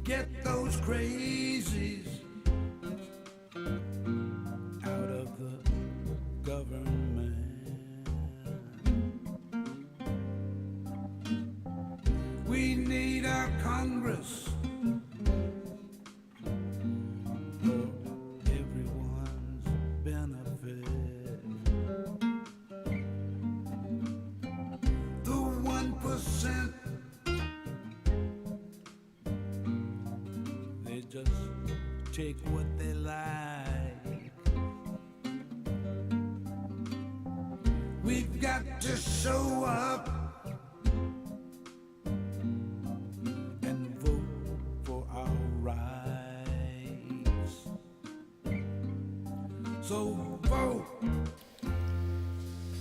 Get those crazies out of the government. We need our Congress for everyone's benefit. The 1%, they just take what they like. We've got to show up and vote for our rights. So vote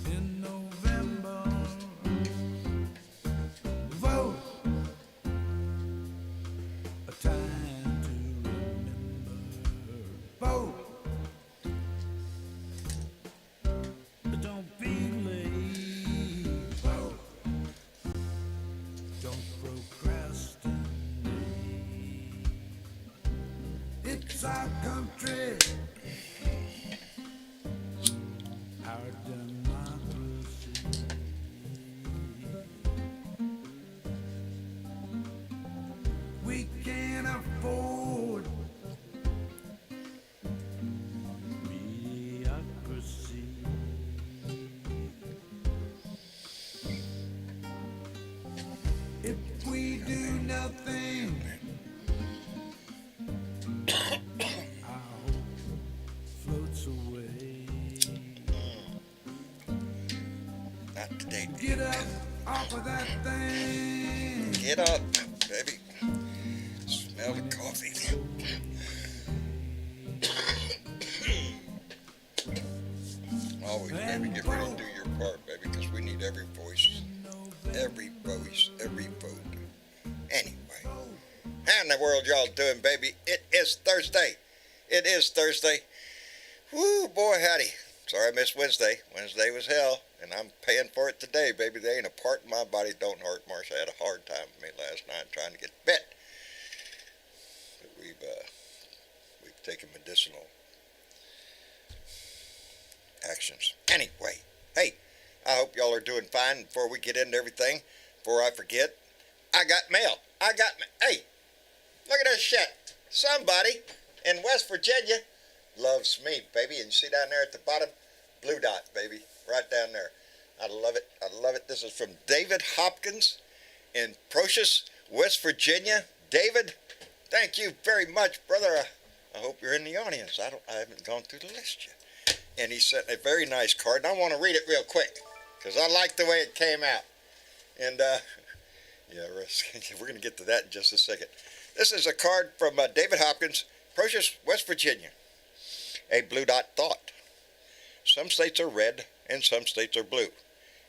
in November. Vote, a time to remember. Vote, but don't be late. Vote, don't procrastinate. It's our country, our democracy. We can't afford bureaucracy. If we do nothing, our hope floats away. Not today. Get up off of that thing. Get up, baby. Smell the coffee. Always, baby, get ready to do your part, baby, because we need every voice, every voice, every vote. Anyway, how in the world y'all doing, baby? It is Thursday. It is Thursday. Woo, boy, howdy. Sorry I missed Wednesday. Wednesday was hell, and I'm paying for it today, baby. There ain't a part in my body don't hurt. Marcia had a hard time with me last night trying to get to bed. But we've taken medicinal actions. Anyway, hey, I hope y'all are doing fine. Before we get into everything, before I forget, I got mail. Hey, look at this shit. Somebody in West Virginia loves me, baby. And you see down there at the bottom, blue dot, baby, right down there. I love it. I love it. This is from David Hopkins in Procius, West Virginia. David, thank you very much, brother. I hope you're in the audience. I haven't gone through the list yet. And he sent a very nice card, and I want to read it real quick because I like the way it came out. And yeah, we're going to get to that in just a second. This is a card from David Hopkins, Procius, West Virginia. A blue dot thought. Some states are red and some states are blue.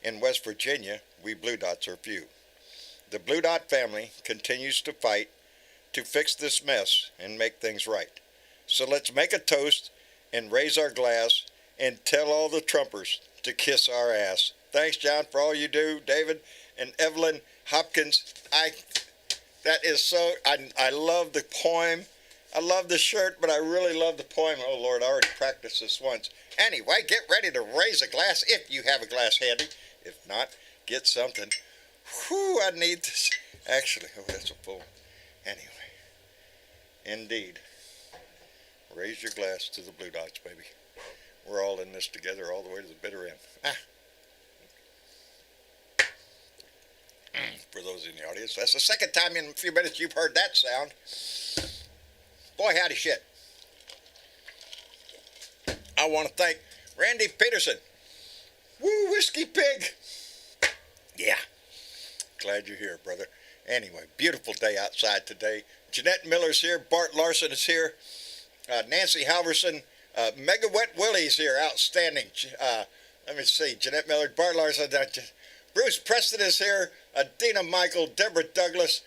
In West Virginia, we blue dots are few. The blue dot family continues to fight to fix this mess and make things right. So let's make a toast and raise our glass and tell all the Trumpers to kiss our ass. Thanks, John, for all you do, David and Evelyn Hopkins. That is so, I love the poem. I love the shirt, but I really love the poem. Oh, Lord, I already practiced this once. Anyway, get ready to raise a glass if you have a glass handy. If not, get something. Whew, I need this. Actually, oh, that's a full. Anyway, indeed. Raise your glass to the blue dots, baby. We're all in this together all the way to the bitter end. For those in the audience, that's the second time in a few minutes you've heard that sound. Boy, howdy shit. I want to thank Randy Peterson. Woo, Whiskey Pig. Yeah. Glad you're here, brother. Anyway, beautiful day outside today. Jeanette Miller's here. Bart Larson is here. Nancy Halverson. Mega Wet Willie's here. Outstanding. Let me see. Jeanette Miller, Bart Larson. Bruce Preston is here. Dina Michael. Deborah Douglas.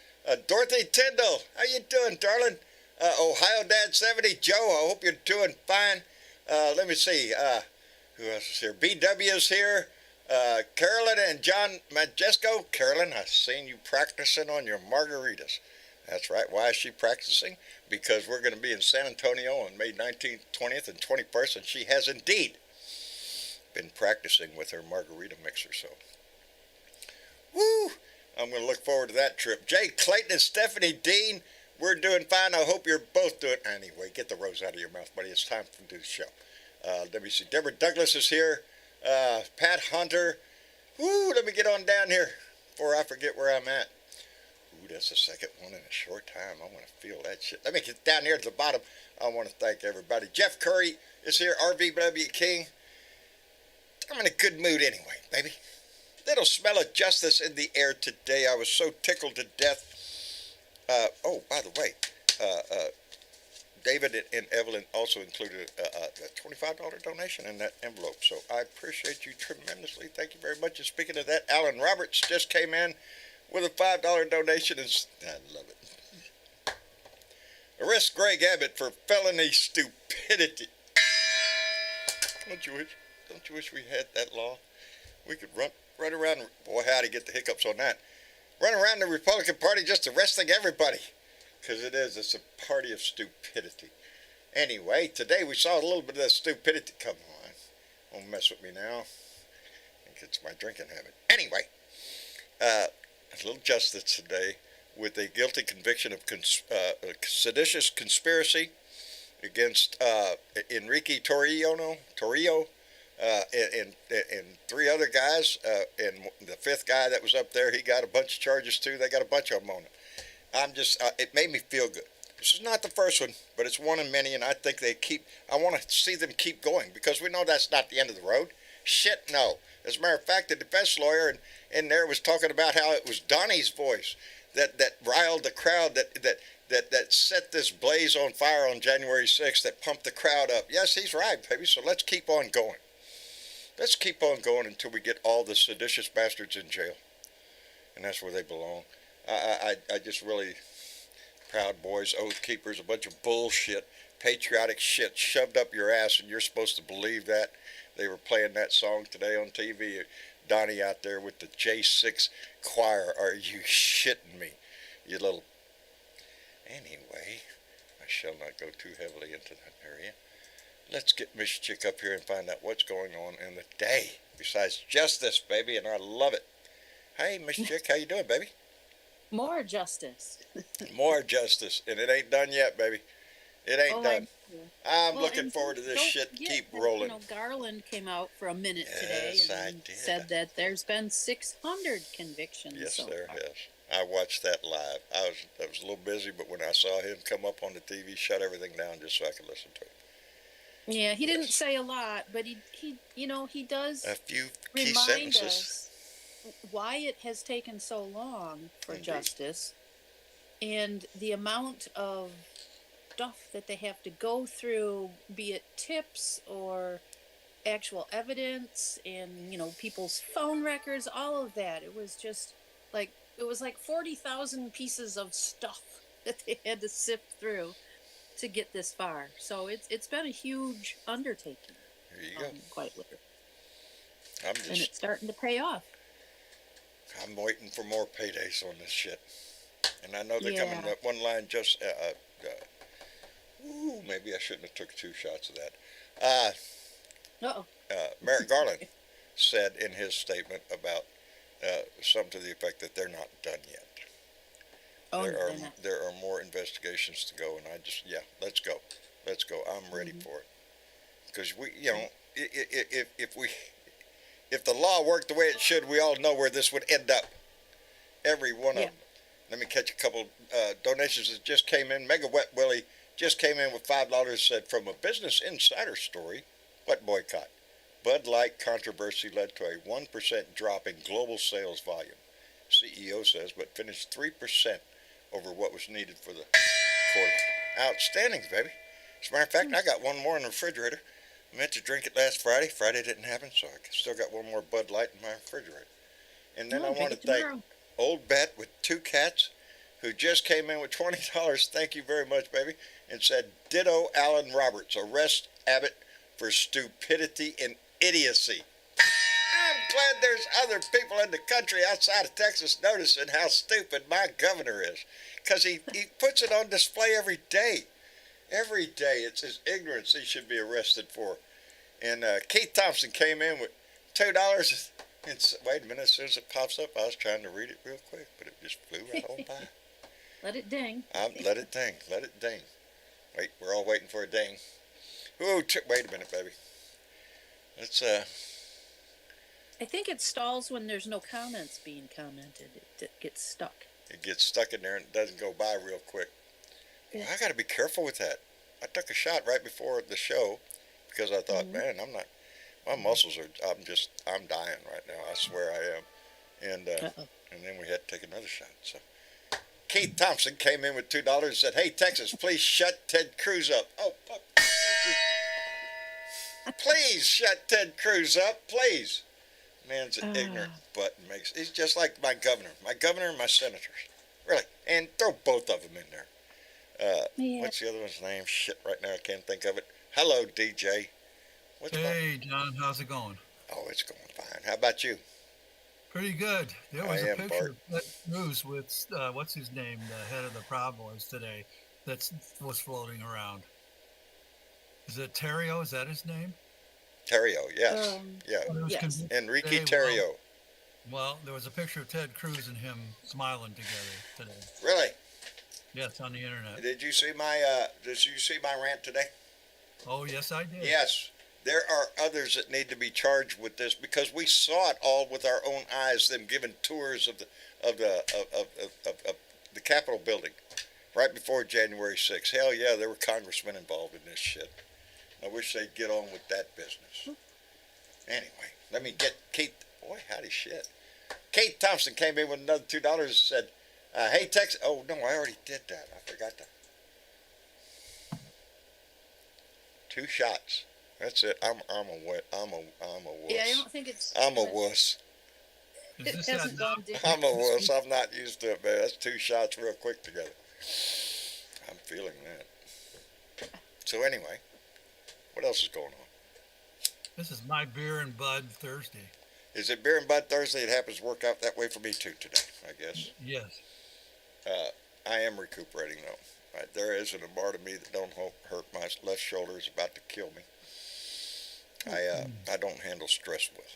Dorothy Tyndall. How you doing, darling? Ohio Dad 70. Joe, I hope you're doing fine. Let me see. Who else is here? BW is here. Carolyn and John Majesco. Carolyn, I've seen you practicing on your margaritas. That's right. Why is she practicing? Because we're going to be in San Antonio on May 19th, 20th, and 21st, and she has indeed been practicing with her margarita mixer. So, woo! I'm going to look forward to that trip. Jay Clayton and Stephanie Dean, we're doing fine. I hope you're both doing. Anyway, get the rose out of your mouth, buddy. It's time to do the show. Let me see. Deborah Douglas is here. Pat Hunter. Woo! Let me get on down here before I forget where I'm at. Ooh, that's the second one in a short time. I want to feel that shit. Let me get down here at the bottom. I want to thank everybody. Jeff Curry is here. RVW King. I'm in a good mood anyway, baby. Little smell of justice in the air today. I was so tickled to death. Oh, by the way, David and Evelyn also included a $25 donation in that envelope. So I appreciate you tremendously. Thank you very much. And speaking of that, Alan Roberts just came in with a $5 donation. I love it. Arrest Greg Abbott for felony stupidity. Don't you wish we had that law? We could run around. Boy, how to get the hiccups on that. Run around the Republican Party just arresting everybody. Because it's a party of stupidity. Anyway, today we saw a little bit of that stupidity come on. Don't mess with me now. I think it's my drinking habit. Anyway, a little justice today with a guilty conviction of seditious conspiracy against Enrique Torrio, and three other guys, and the fifth guy that was up there, he got a bunch of charges too. They got a bunch of them on him. It made me feel good. This is not the first one, but it's one of many, and I think I want to see them keep going, because we know that's not the end of the road. Shit, no. As a matter of fact, the defense lawyer in there was talking about how it was Donnie's voice that riled the crowd, that set this blaze on fire on January 6th, that pumped the crowd up. Yes, he's right, baby, so let's keep on going. Let's keep on going until we get all the seditious bastards in jail. And that's where they belong. I just really, Proud Boys, Oath Keepers, a bunch of bullshit, patriotic shit shoved up your ass, and you're supposed to believe that. They were playing that song today on TV. Donnie out there with the J6 choir. Are you shitting me, you little... Anyway, I shall not go too heavily into that area. Let's get Miss Chick up here and find out what's going on in the day. Besides justice, baby, and I love it. Hey, Miss Chick, how you doing, baby? More justice. More justice, and it ain't done yet, baby. It ain't done. I'm looking forward to this shit. Keep rolling. Garland came out for a minute today and said that there's been 600 convictions. Yes, there has. I watched that live. I was a little busy, but when I saw him come up on the TV, shut everything down just so I could listen to it. Yeah, he didn't say a lot, but he does a few key remind sentences. Us why it has taken so long for justice, and the amount of stuff that they have to go through, be it tips or actual evidence, and people's phone records, all of that. It was just like 40,000 pieces of stuff that they had to sift through to get this far. So it's been a huge undertaking. There you go. Quite literally. And it's starting to pay off. I'm waiting for more paydays on this shit. And I know they're coming up one line just... maybe I shouldn't have took 2 shots of that. Merrick Garland said in his statement about something to the effect that they're not done yet. There are more investigations to go, and let's go. I'm ready for it. Because if the law worked the way it should, we all know where this would end up. Every one of them. Let me catch a couple donations that just came in. Mega Wet Willie just came in with $5, said, from a Business Insider story, what boycott? Bud Light controversy led to a 1% drop in global sales volume. CEO says, but finished 3% over what was needed for the quarter. Outstanding, baby. As a matter of fact, I got one more in the refrigerator. I meant to drink it last Friday. Friday didn't happen, so I still got one more Bud Light in my refrigerator. And then I want to thank Old Bet with 2 cats, who just came in with $20. Thank you very much, baby. And said, ditto Alan Roberts. Arrest Abbott for stupidity and idiocy. I'm glad there's other people in the country outside of Texas noticing how stupid my governor is. Because he puts it on display every day. Every day. It's his ignorance he should be arrested for. And Keith Thompson came in with $2. And wait a minute, as soon as it pops up, I was trying to read it real quick, but it just flew right on by. Let it ding. Let it ding. Let it ding. Wait, we're all waiting for a ding. Ooh, wait a minute, baby. Let's, I think it stalls when there's no comments being commented. It gets stuck. It gets stuck in there and it doesn't go by real quick. Yeah. I got to be careful with that. I took a shot right before the show because I thought, man, my muscles are, I'm dying right now. I swear I am. And then we had to take another shot. So Keith Thompson came in with $2 and said, hey, Texas, please shut Ted Cruz up. Oh, fuck. Please shut Ted Cruz up, please. Man's an ignorant butt and he's just like my governor and my senators. Really. And throw both of them in there. What's the other one's name? Shit, right now I can't think of it. Hello, DJ. Hey, John, how's it going? Oh, it's going fine. How about you? Pretty good. There was I a am, picture Bart. of Ted Cruz with, what's his name, the head of the Proud Boys today, that was floating around. Is it Terrio? Is that his name? Terrio, yes. Yeah. Yes. Enrique Terrio. Well, there was a picture of Ted Cruz and him smiling together today. Really? Yes, on the internet. Did you see my rant today? Oh, yes, I did. Yes. There are others that need to be charged with this because we saw it all with our own eyes. Them giving tours of the Capitol building right before January 6th. Hell yeah, there were congressmen involved in this shit. I wish they'd get on with that business. Anyway, let me get Keith. Boy, howdy shit. Keith Thompson came in with another $2 and said, "Hey Texas." Oh no, I already did that. I forgot that. 2 shots. That's it. I'm a wuss. Yeah, I don't think it's. I'm a wuss. Is It this hasn't that gone down. I'm a wuss. I'm not used to it, man. That's 2 shots real quick together. I'm feeling that. So anyway, what else is going on? This is my Beer and Bud Thursday. Is it Beer and Bud Thursday? It happens to work out that way for me too today, I guess. Yes. I am recuperating though. Right, there isn't a part of me that don't hurt. My left shoulder is about to kill me. I don't handle stress well.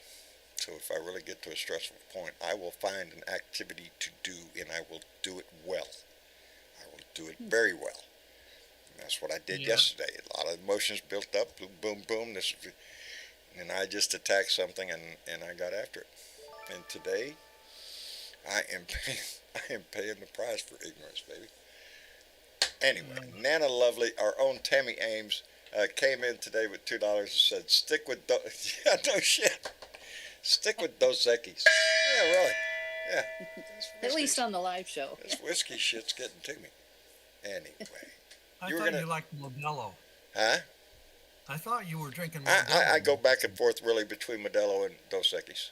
So if I really get to a stressful point, I will find an activity to do and I will do it well. I will do it very well. And that's what I did yesterday. A lot of emotions built up, boom, boom, boom. And I just attacked something and I got after it. And today, I am paying the price for ignorance, baby. Anyway, Nana Lovely, our own Tammy Ames, came in today with $2 and said, stick with, yeah, no shit. Stick with Dos Equis. Yeah, really. Yeah. At least on the live show. This whiskey shit's getting to me. Anyway. I thought you liked Modelo. Huh? I thought you were drinking Modelo. I go back and forth really between Modelo and Dos Equis.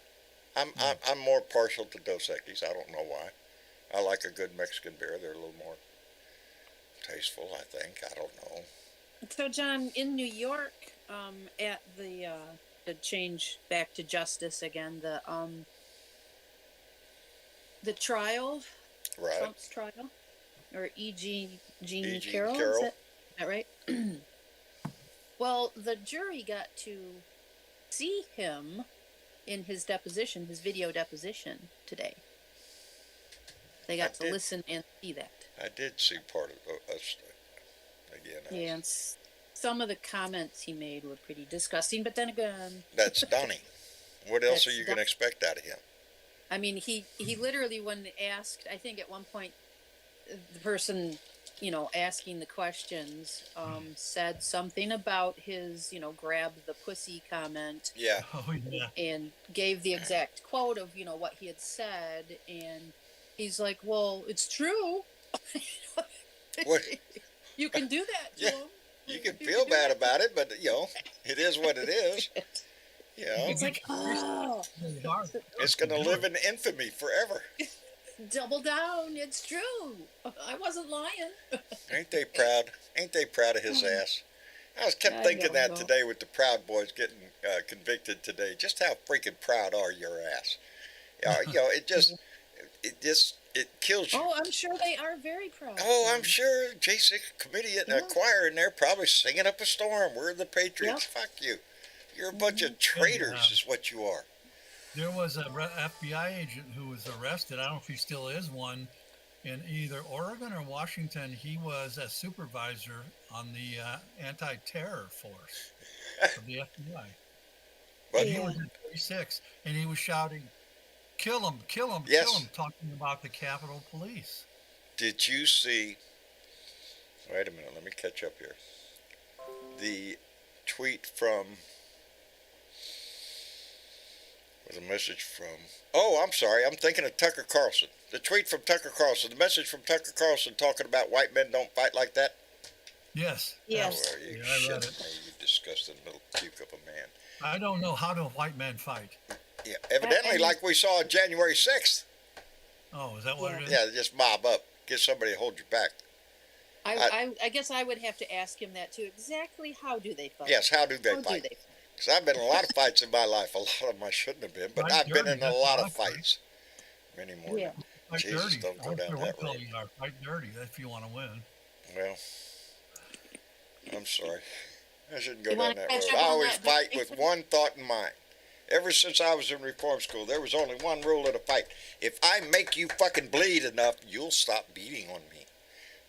I'm more partial to Dos Equis. I don't know why. I like a good Mexican beer. They're a little more tasteful, I think. I don't know. So, John, in New York, at the to change back to justice again, the trial, Right. Trump's trial, or Jean Jean Carroll, Carroll. is that right? Well, the jury got to see him in his deposition, his video deposition today. They got to listen and see that. I did see part of us again. Yeah, and some of the comments he made were pretty disgusting, but then again... That's Donnie. What else That's are you going to expect out of him? I mean, he literally, when asked, I think at one point, the person, asking the questions, said something about his, grab the pussy comment. Yeah. Oh, yeah. And gave the exact quote of, what he had said. And he's like, well, it's true. What? You can do that to Yeah. him. You can feel bad about it, but, it is what it is. It's like, oh, It's going to live in infamy forever. double down. It's true. I wasn't lying. Ain't they proud? Ain't they proud of his ass? I kept thinking that today with the Proud Boys getting convicted today. Just how freaking proud are your ass? It kills you. Oh, I'm sure they are very proud. Oh, I'm sure J6 committee in a choir in there probably singing up a storm. We're the Patriots. Fuck you. You're a bunch of traitors is what you are. There was a FBI agent who was arrested. I don't know if he still is one. In either Oregon or Washington, he was a supervisor on the anti-terror force of the FBI. But he was in 36, and he was shouting, "Kill him, kill him, kill him," talking about the Capitol Police. Did you see, wait a minute, let me catch up here. The tweet from, was a message from, oh, I'm sorry, I'm thinking of Tucker Carlson. The tweet from Tucker Carlson, the message from Tucker Carlson talking about white men don't fight like that. Yes. Yes. Oh, you I read it. You disgusting little puke of a man. I don't know how do white men fight. Yeah, evidently like we saw on January 6th. Oh, is that what it is? Yeah, just mob up. Get somebody to hold your back. I guess I would have to ask him that too. Exactly how do they fight? Yes, how do they fight? Because I've been in a lot of fights in my life. A lot of them I shouldn't have been, but I've been in a lot of fights. Many more. Yeah. Fight Jesus, dirty. don't go down that road. You are. Fight dirty if you want to win. Well, I'm sorry. I shouldn't go You down wanna that catch road. up I on always that, fight Vic? with one thought in mind. Ever since I was in reform school, there was only one rule of the fight. If I make you fucking bleed enough, you'll stop beating on me.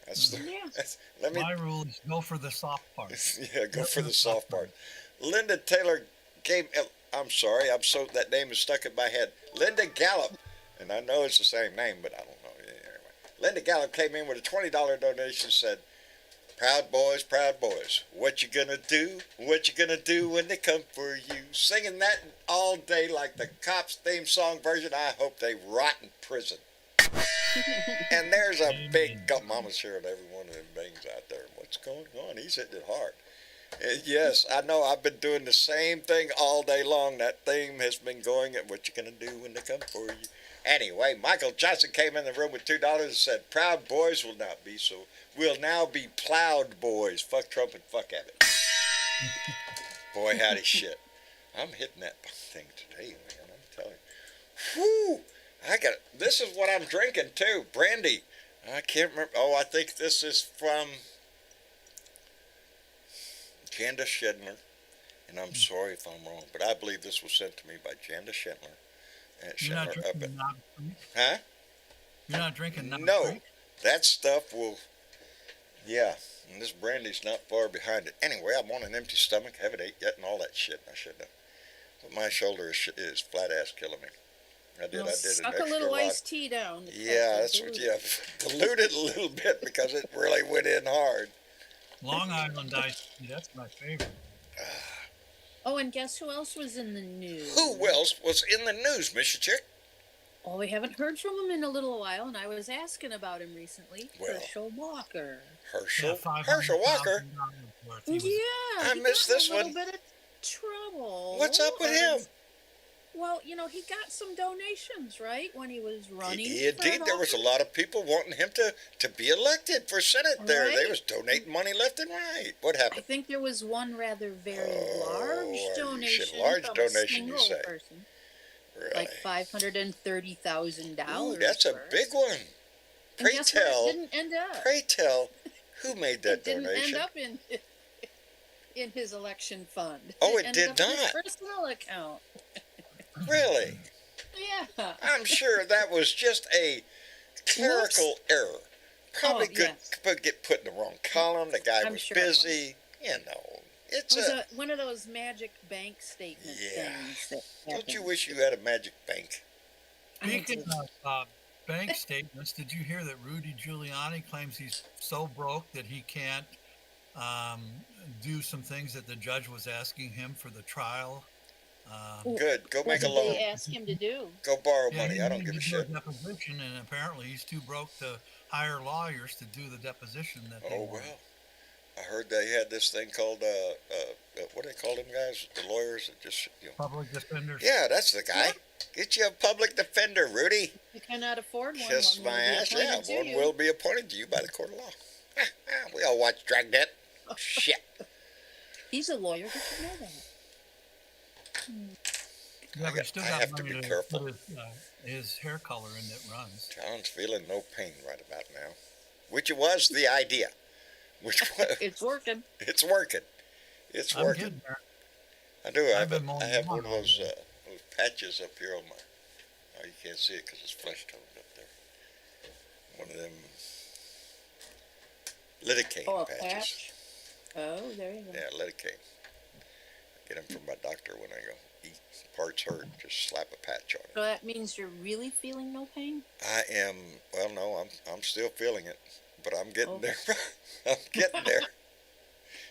That's the. Yeah. My rule is go for the soft part. Yeah, go for the soft part. Linda Taylor came. I'm sorry, that name is stuck in my head. Linda Gallup, and I know it's the same name, but I don't know. Anyway, Linda Gallup came in with a $20 donation. Said, proud boys, what you gonna do? What you gonna do when they come for you?" Singing that all day like the Cops theme song version. I hope they rot in prison. And there's a big mama's hearing every one of them things out there. What's going on? He's hitting it hard. Yes, I know. I've been doing the same thing all day long. That theme has been going. What you gonna do when they come for you? Anyway, Michael Johnson came in the room with $2 and said, "Proud boys will not be so. We'll now be plowed boys. Fuck Trump and fuck Abbott." Boy, howdy shit. I'm hitting that thing today, man. I'm telling you. Whoo! This is what I'm drinking too. Brandy. I can't remember. Oh, I think this is from Janda Schindler. And I'm sorry if I'm wrong, but I believe this was sent to me by Janda Schindler. You're not drinking Knob Creek? Huh? You're not drinking Knob No. Creek? That stuff will. Yeah. And this brandy's not far behind it. Anyway, I'm on an empty stomach. Haven't ate yet and all that shit. I should have. But my shoulder is flat ass killing me. I did an Suck extra a little lot. iced tea down. Yeah, that's what you dilute it a little bit because it really went in hard. Long Island iced tea, that's my favorite. Oh, and guess who else was in the news? Who else was in the news, Mr. Chick? Oh, we haven't heard from him in a little while, and I was asking about him recently. Well, Herschel Walker. Herschel $500,000 Walker? worth. Yeah, I missed this one. A little bit of trouble. What's up with him? Well, he got some donations, right, when he was running. Indeed, there was a lot of people wanting him to be elected for Senate there. Right. They was donating money left and right. What I happened? think there was one rather very large donation large from donation, a you single say? person. Really? Like $530,000. Ooh, that's a big one. Pray What? tell. It didn't end up. Pray tell, who made that It didn't donation? end up in his election fund. Oh, it ended did up in his not. personal account. Really? Yeah. I'm sure that was just a clerical error. Probably get put in the wrong column. The guy I'm was sure it was. busy. It's It was one of those magic bank statement Yeah. things that Don't you happened. wish you had a magic bank? Speaking of bank statements, did you hear that Rudy Giuliani claims he's so broke that he can't do some things that the judge was asking him for the trial? Good. Go What make a did loan. they ask him to do? Go borrow Yeah, money. he I don't needed give a to do shit. deposition, and apparently he's too broke to hire lawyers to do the deposition that they Oh, want. well. I heard they had this thing called, what do they call them guys? The lawyers that just, Public defenders. Yeah, that's the guy. Get you a public defender, Rudy. You cannot afford one. Kiss One will my be ass. Yeah, appointed to one you. will be appointed to you by the court of law. We all watch Dragnet. Shit. He's a lawyer. Did you know that? Yeah, but you still I got have to money be to careful. put his hair color in that runs. John's feeling no pain right about now, which was the idea. Which was, It's working. it's working. It's I'm working. getting there. I do. I've been I mowing have lawn one of all day. those patches up here on my. Oh, you can't see it because it's flesh toned up there. One of them lidocaine Oh, a patches. patch. Oh, there you go. Yeah, lidocaine. Get them from my doctor when I go eat. Parts hurt, just slap a patch on it. So that means you're really feeling no pain? I am. Well, no, I'm still feeling it, but I'm getting Oh. there. I'm getting there.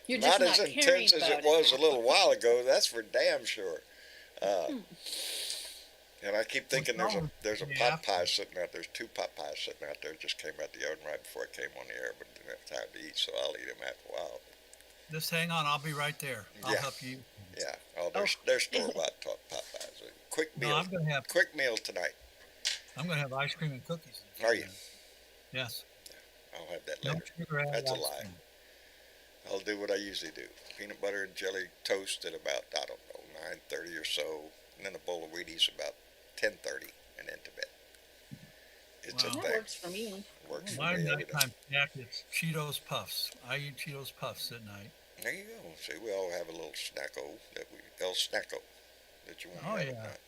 You're Not just as not caring intense as about it was a now. little while ago. That's for damn sure. And I keep thinking there's a pot pie sitting out. There's two pot pies sitting out there. Just came out the oven right before I came on the air, but didn't have time to eat, so I'll eat them after a while. Just hang on. I'll be right there. I'll Yeah. help you. Yeah. Oh, they're store-bought pot pies. Quick No, meal. I'm gonna have Quick meal tonight. ice cream and cookies. Are you? Yes. I'll have that No later. sugar added That's a ice lie. cream. I'll do what I usually do. Peanut butter and jelly toast at about, I don't know, 9:30 or so. And then a bowl of Wheaties about 10:30 and then to bed. It's Wow. a That thing. works for me. Works for My me every day. nighttime snack is Cheetos Puffs. I eat Cheetos Puffs at night. There you go. See, we all have a little snacko El Snacko that you want to Oh, have yeah. at night.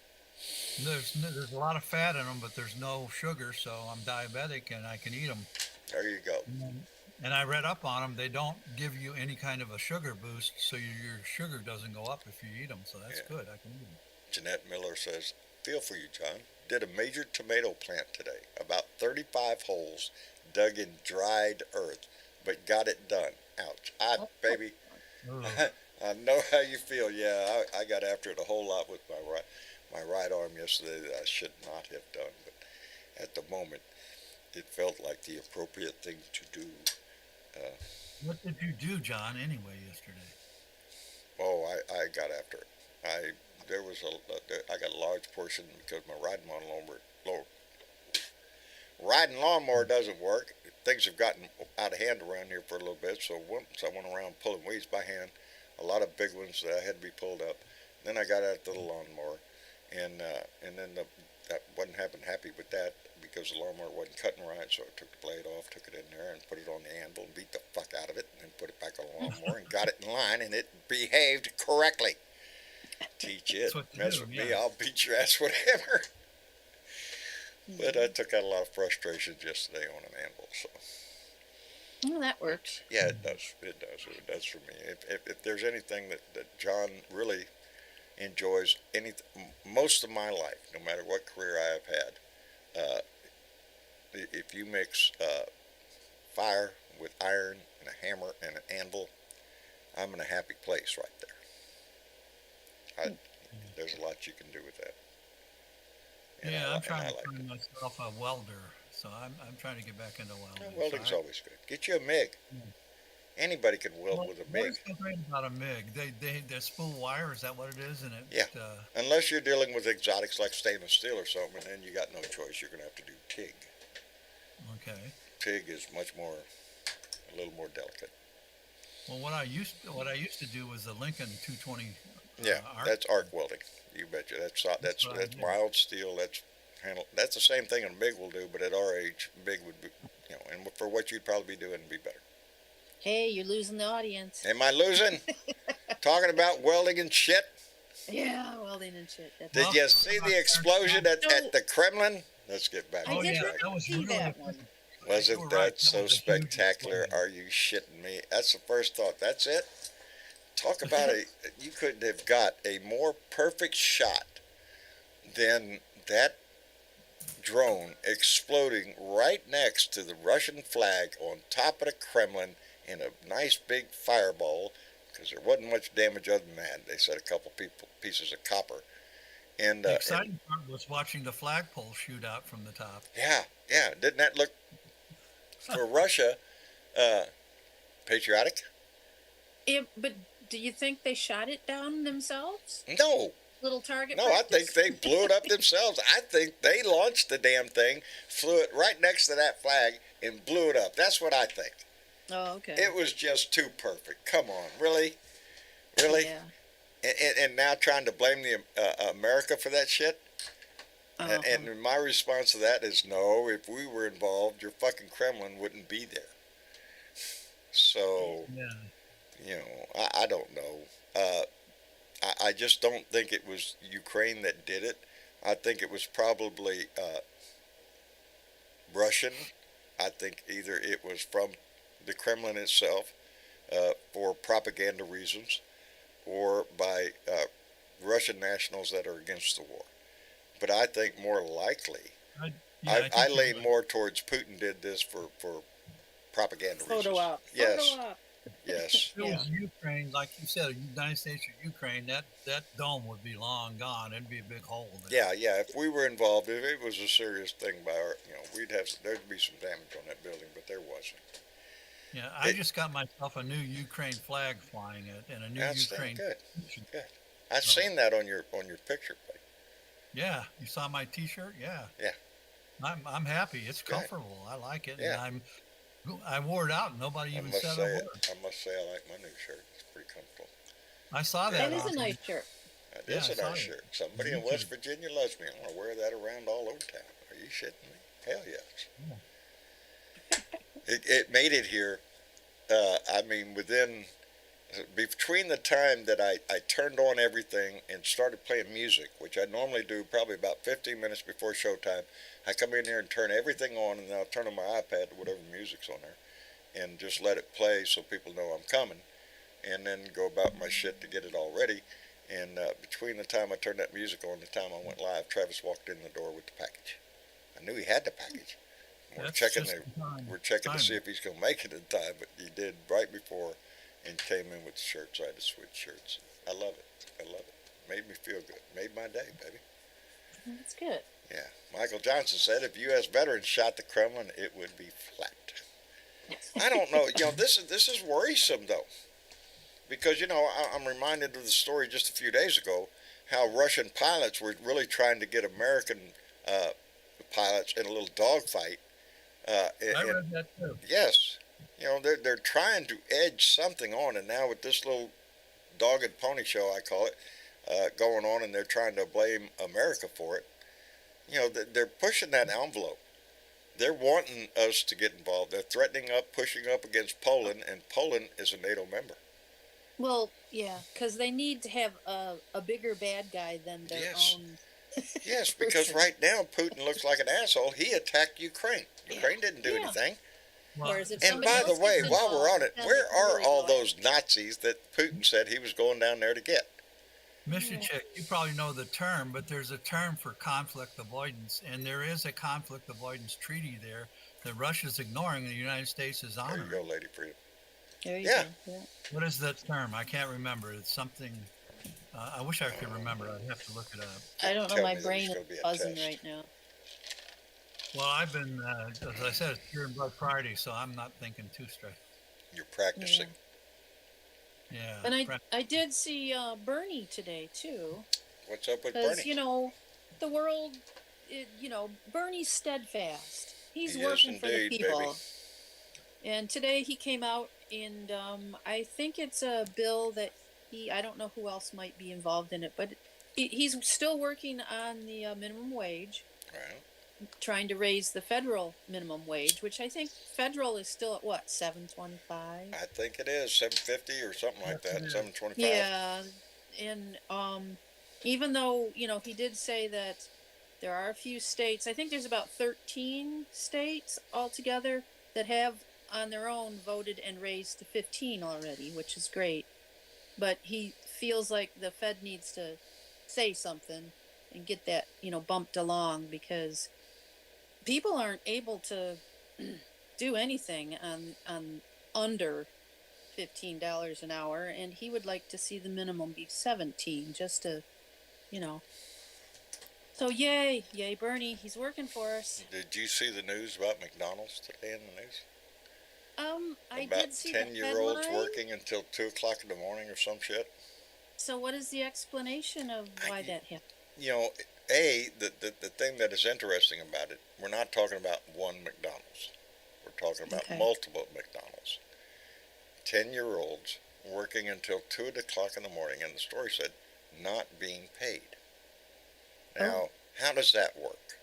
There's a lot of fat in them, but there's no sugar, so I'm diabetic and I can eat them. There you go. And I read up on them. They don't give you any kind of a sugar boost, so your sugar doesn't go up if you eat them. So that's Yeah. good. I can eat them. Jeanette Miller says, feel for you, John. Did a major tomato plant today. About 35 holes dug in dried earth, but got it done. Ouch. Baby, Ugh. I know how you feel. Yeah, I got after it a whole lot with my right arm yesterday that I should not have done. But at the moment, it felt like the appropriate thing to do. What did you do, John, anyway, yesterday? Oh, I got after it. I got a large portion because my riding lawnmower doesn't work. Things have gotten out of hand around here for a little bit, so once I went around pulling weeds by hand, a lot of big ones that had to be pulled up. Then I got out the lawnmower, and then I wasn't happy with that because the lawnmower wasn't cutting right, so I took the blade off, took it in there, and put it on the anvil and beat the fuck out of it, and then put it back on the lawnmower and got it in line, and it behaved correctly. Teach it. That's what you Mess do, with yeah. me, I'll beat your ass with a hammer. But I took out a lot of frustrations yesterday on an anvil, so. Well, that works. Yeah, it does. It does for me. If there's anything that John really enjoys, most of my life, no matter what career I have had, if you mix fire with iron and a hammer and an anvil, I'm in a happy place right there. There's a lot you can do with that. And Yeah, I I'm trying to like turn it. myself a welder, so I'm trying to get back into welding. Welding's So always good. Get you a MIG. Anybody can weld with a what MIG. is so great about a MIG? They spool wire. Is that what it is? And it Yeah. Unless you're dealing with exotics like stainless steel or something, and then you got no choice. You're going to have to do TIG. Okay. TIG is a little more delicate. Well, what I used to do was the Lincoln 220. Yeah, arc. that's arc welding. You betcha. That's what I that's did. mild steel. That's the same thing a MIG will do, but at our age, MIG would be, and for what you'd probably be doing, it'd be better. Hey, you're losing the audience. Am I losing? Talking about welding and shit. Yeah, welding and shit. Did you see the explosion at the Kremlin? Let's get back I on did track. that was see really that good. one. You Wasn't were that right. That so was a huge spectacular? explosion. Are you shitting me? That's the first thought. That's it? Talk about you couldn't have got a more perfect shot than that drone exploding right next to the Russian flag on top of the Kremlin in a nice big fireball, because there wasn't much damage other than that. They said a couple pieces of copper. And The exciting part was watching the flagpole shoot out from the top. yeah, didn't that look for Russia patriotic? But do you think they shot it down themselves? No. Little target No, I practice? think they blew it up themselves. I think they launched the damn thing, flew it right next to that flag, and blew it up. That's what I think. Oh, okay. It was just too perfect. Come on, really? Really? Yeah. and now trying to blame the America for that shit. And my response to that is no. If we were involved, your fucking Kremlin wouldn't be there. So, Yeah. I don't know. I just don't think it was Ukraine that did it. I think it was probably Russian. I think either it was from the Kremlin itself for propaganda reasons, or by Russian nationals that are against the war. But I think more likely, I lean more towards Putin did this for propaganda reasons. Photo op. Yes. Photo op. Yes. If it was Ukraine, like you said, the United States or Ukraine, that dome would be long gone. It'd be a big hole there. Yeah. If we were involved, if it was a serious thing by our, there'd be some damage on that building, but there wasn't. Yeah, I just got myself a new Ukraine flag flying it and a new Ukraine. Good. I've seen that on your picture, buddy. Yeah, you saw my T-shirt. Yeah. I'm happy. It's comfortable. I like it. Yeah. And I wore it out. And nobody even said a word. I must say I like my new shirt. It's pretty comfortable. I saw that. That is a nice shirt. That is a nice shirt. Somebody in West Virginia loves me. I'm gonna wear that around all over town. Are you shitting me? Hell yes. It made it here. Between the time that I turned on everything and started playing music, which I normally do probably about 15 minutes before showtime, I come in here and turn everything on, and then I'll turn on my iPad to whatever music's on there, and just let it play so people know I'm coming, and then go about my shit to get it all ready. And between the time I turned that music on and the time I went live, Travis walked in the door with the package. I knew he had the package. We're checking to see if he's going to make it in time, but he did right before and came in with the shirt, so I had to switch shirts. I love it. Made me feel good. Made my day, baby. That's good. Yeah. Michael Johnson said if U.S. veterans shot the Kremlin, it would be flat. I don't know. This is worrisome, though. Because, I'm reminded of the story just a few days ago, how Russian pilots were really trying to get American pilots in a little dogfight. I read that too. Yes. They're trying to edge something on, and now with this little dog and pony show, I call it, going on, and they're trying to blame America for it. They're pushing that envelope. They're wanting us to get involved. They're pushing up against Poland, and Poland is a NATO member. Well, yeah, because they need to have a bigger bad guy than their own. Yes, because right now Putin looks like an asshole. He attacked Ukraine. Ukraine didn't do anything. Whereas if And by the way, while we're on it, then where it's are really all bad. those Nazis that Putin said he was going down there to get? Mr. Chick, you probably know the term, but there's a term for conflict avoidance, and there is a conflict avoidance treaty there that Russia's ignoring and the United States is There honoring. you go, Lady Freedom. There you Yeah. go. Yeah. What is that term? I can't remember. It's something. I wish I could remember. I'd have to look it up. I don't know. Tell My me there's brain gonna is be a buzzing test. right now. Well, I've been, as I said, it's Pure and Blood Friday, so I'm not thinking too straight. You're practicing. Yeah. And I did see Bernie today too, What's up with because Bernie? the world, Bernie's steadfast. He's He is working for the indeed, people. baby. And today he came out, and I think it's a bill that I don't know who else might be involved in it, but he's still working on the minimum wage, Right. trying to raise the federal minimum wage, which I think federal is still at what, $7.25? I think it is 750 or something like that. 725. Yeah, and even though he did say that there are a few states, I think there's about 13 states altogether that have on their own voted and raised to 15 already, which is great. But he feels like the Fed needs to say something and get that bumped along, because people aren't able to do anything on under $15 an hour, and he would like to see the minimum be 17, just to so yay Bernie, he's working for us. Did you see the news about McDonald's today in the news? I About did see the 10-year-olds headline. working until 2 o'clock in the morning or some shit. So what is the explanation of why that happened? The thing that is interesting about it, we're not talking about one McDonald's. We're talking about Okay. multiple McDonald's. 10-year-olds working until 2 o'clock in the morning, and the story said not being paid. Now, Oh, how does that work?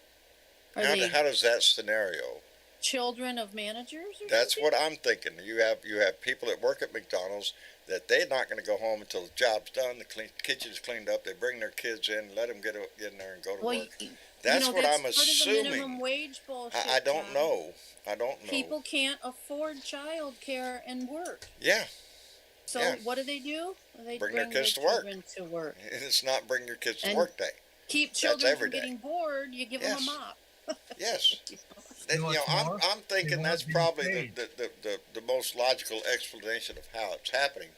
are they How does that scenario? children of managers or That's something? what I'm thinking. You have people that work at McDonald's that they're not going to go home until the job's done, the kitchen's cleaned up. They bring their kids in, let them get in there and go to Well, work. you That's know, what that's I'm part of the minimum assuming. wage I bullshit, don't Tom. know. I don't know. People can't afford childcare and work. Yeah, So yeah. what do? They Bring their bring their kids to work. children to work. It's not bring your kids to And work day. keep That's children every from day. getting bored, you give them a Yes, mop. yes. You know? You know what's more? I'm They thinking that's weren't being probably paid. the most logical explanation of how it's happening.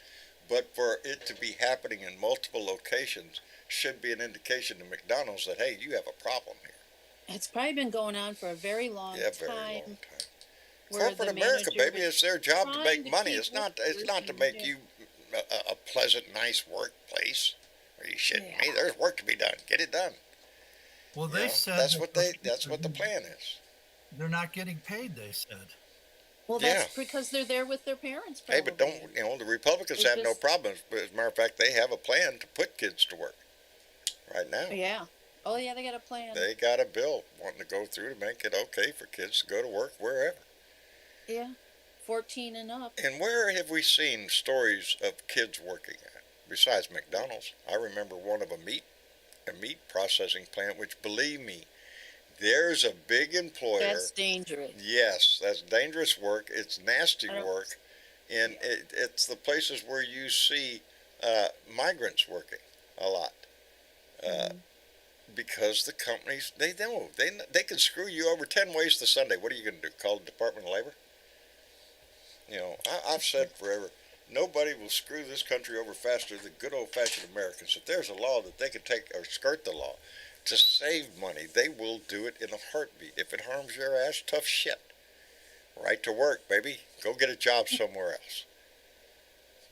But for it to be happening in multiple locations should be an indication to McDonald's that, hey, you have a problem here. It's probably been going on for a very long Yeah, very long time time. where Corporate the America, manager baby, was it's their job to trying make to money. keep It's workers not to and make yeah. you a pleasant, nice workplace. Are you shitting Yeah. me? There's work to be done. Get it done. Well, You they know, said that's that what the that's people what the plan is. they're not getting paid. They said. Well, Yeah. that's because they're there with their parents, Hey, but don't, probably. the Republicans They're have no just, problems. But as a matter of fact, they have a plan to put kids to work right now. yeah. Oh, yeah, they got a plan. They got a bill wanting to go through to make it okay for kids to go to work wherever. Yeah. 14 and up. And where have we seen stories of kids working at? Besides McDonald's, I remember one of a meat processing plant, which, believe me, there's a big employer. That's dangerous. Yes, that's dangerous work. It's nasty I don't, work, and yeah. it's the places where you see migrants working a lot. Uh, Mm. because the companies, they know they can screw you over 10 ways to Sunday. What are you going to do? Call the Department of Labor? I've said forever, nobody will screw this country over faster than good old-fashioned Americans. If there's a law that they can take or skirt the law to save money, they will do it in a heartbeat. If it harms your ass, tough shit. Right to work, baby. Go get a job somewhere else.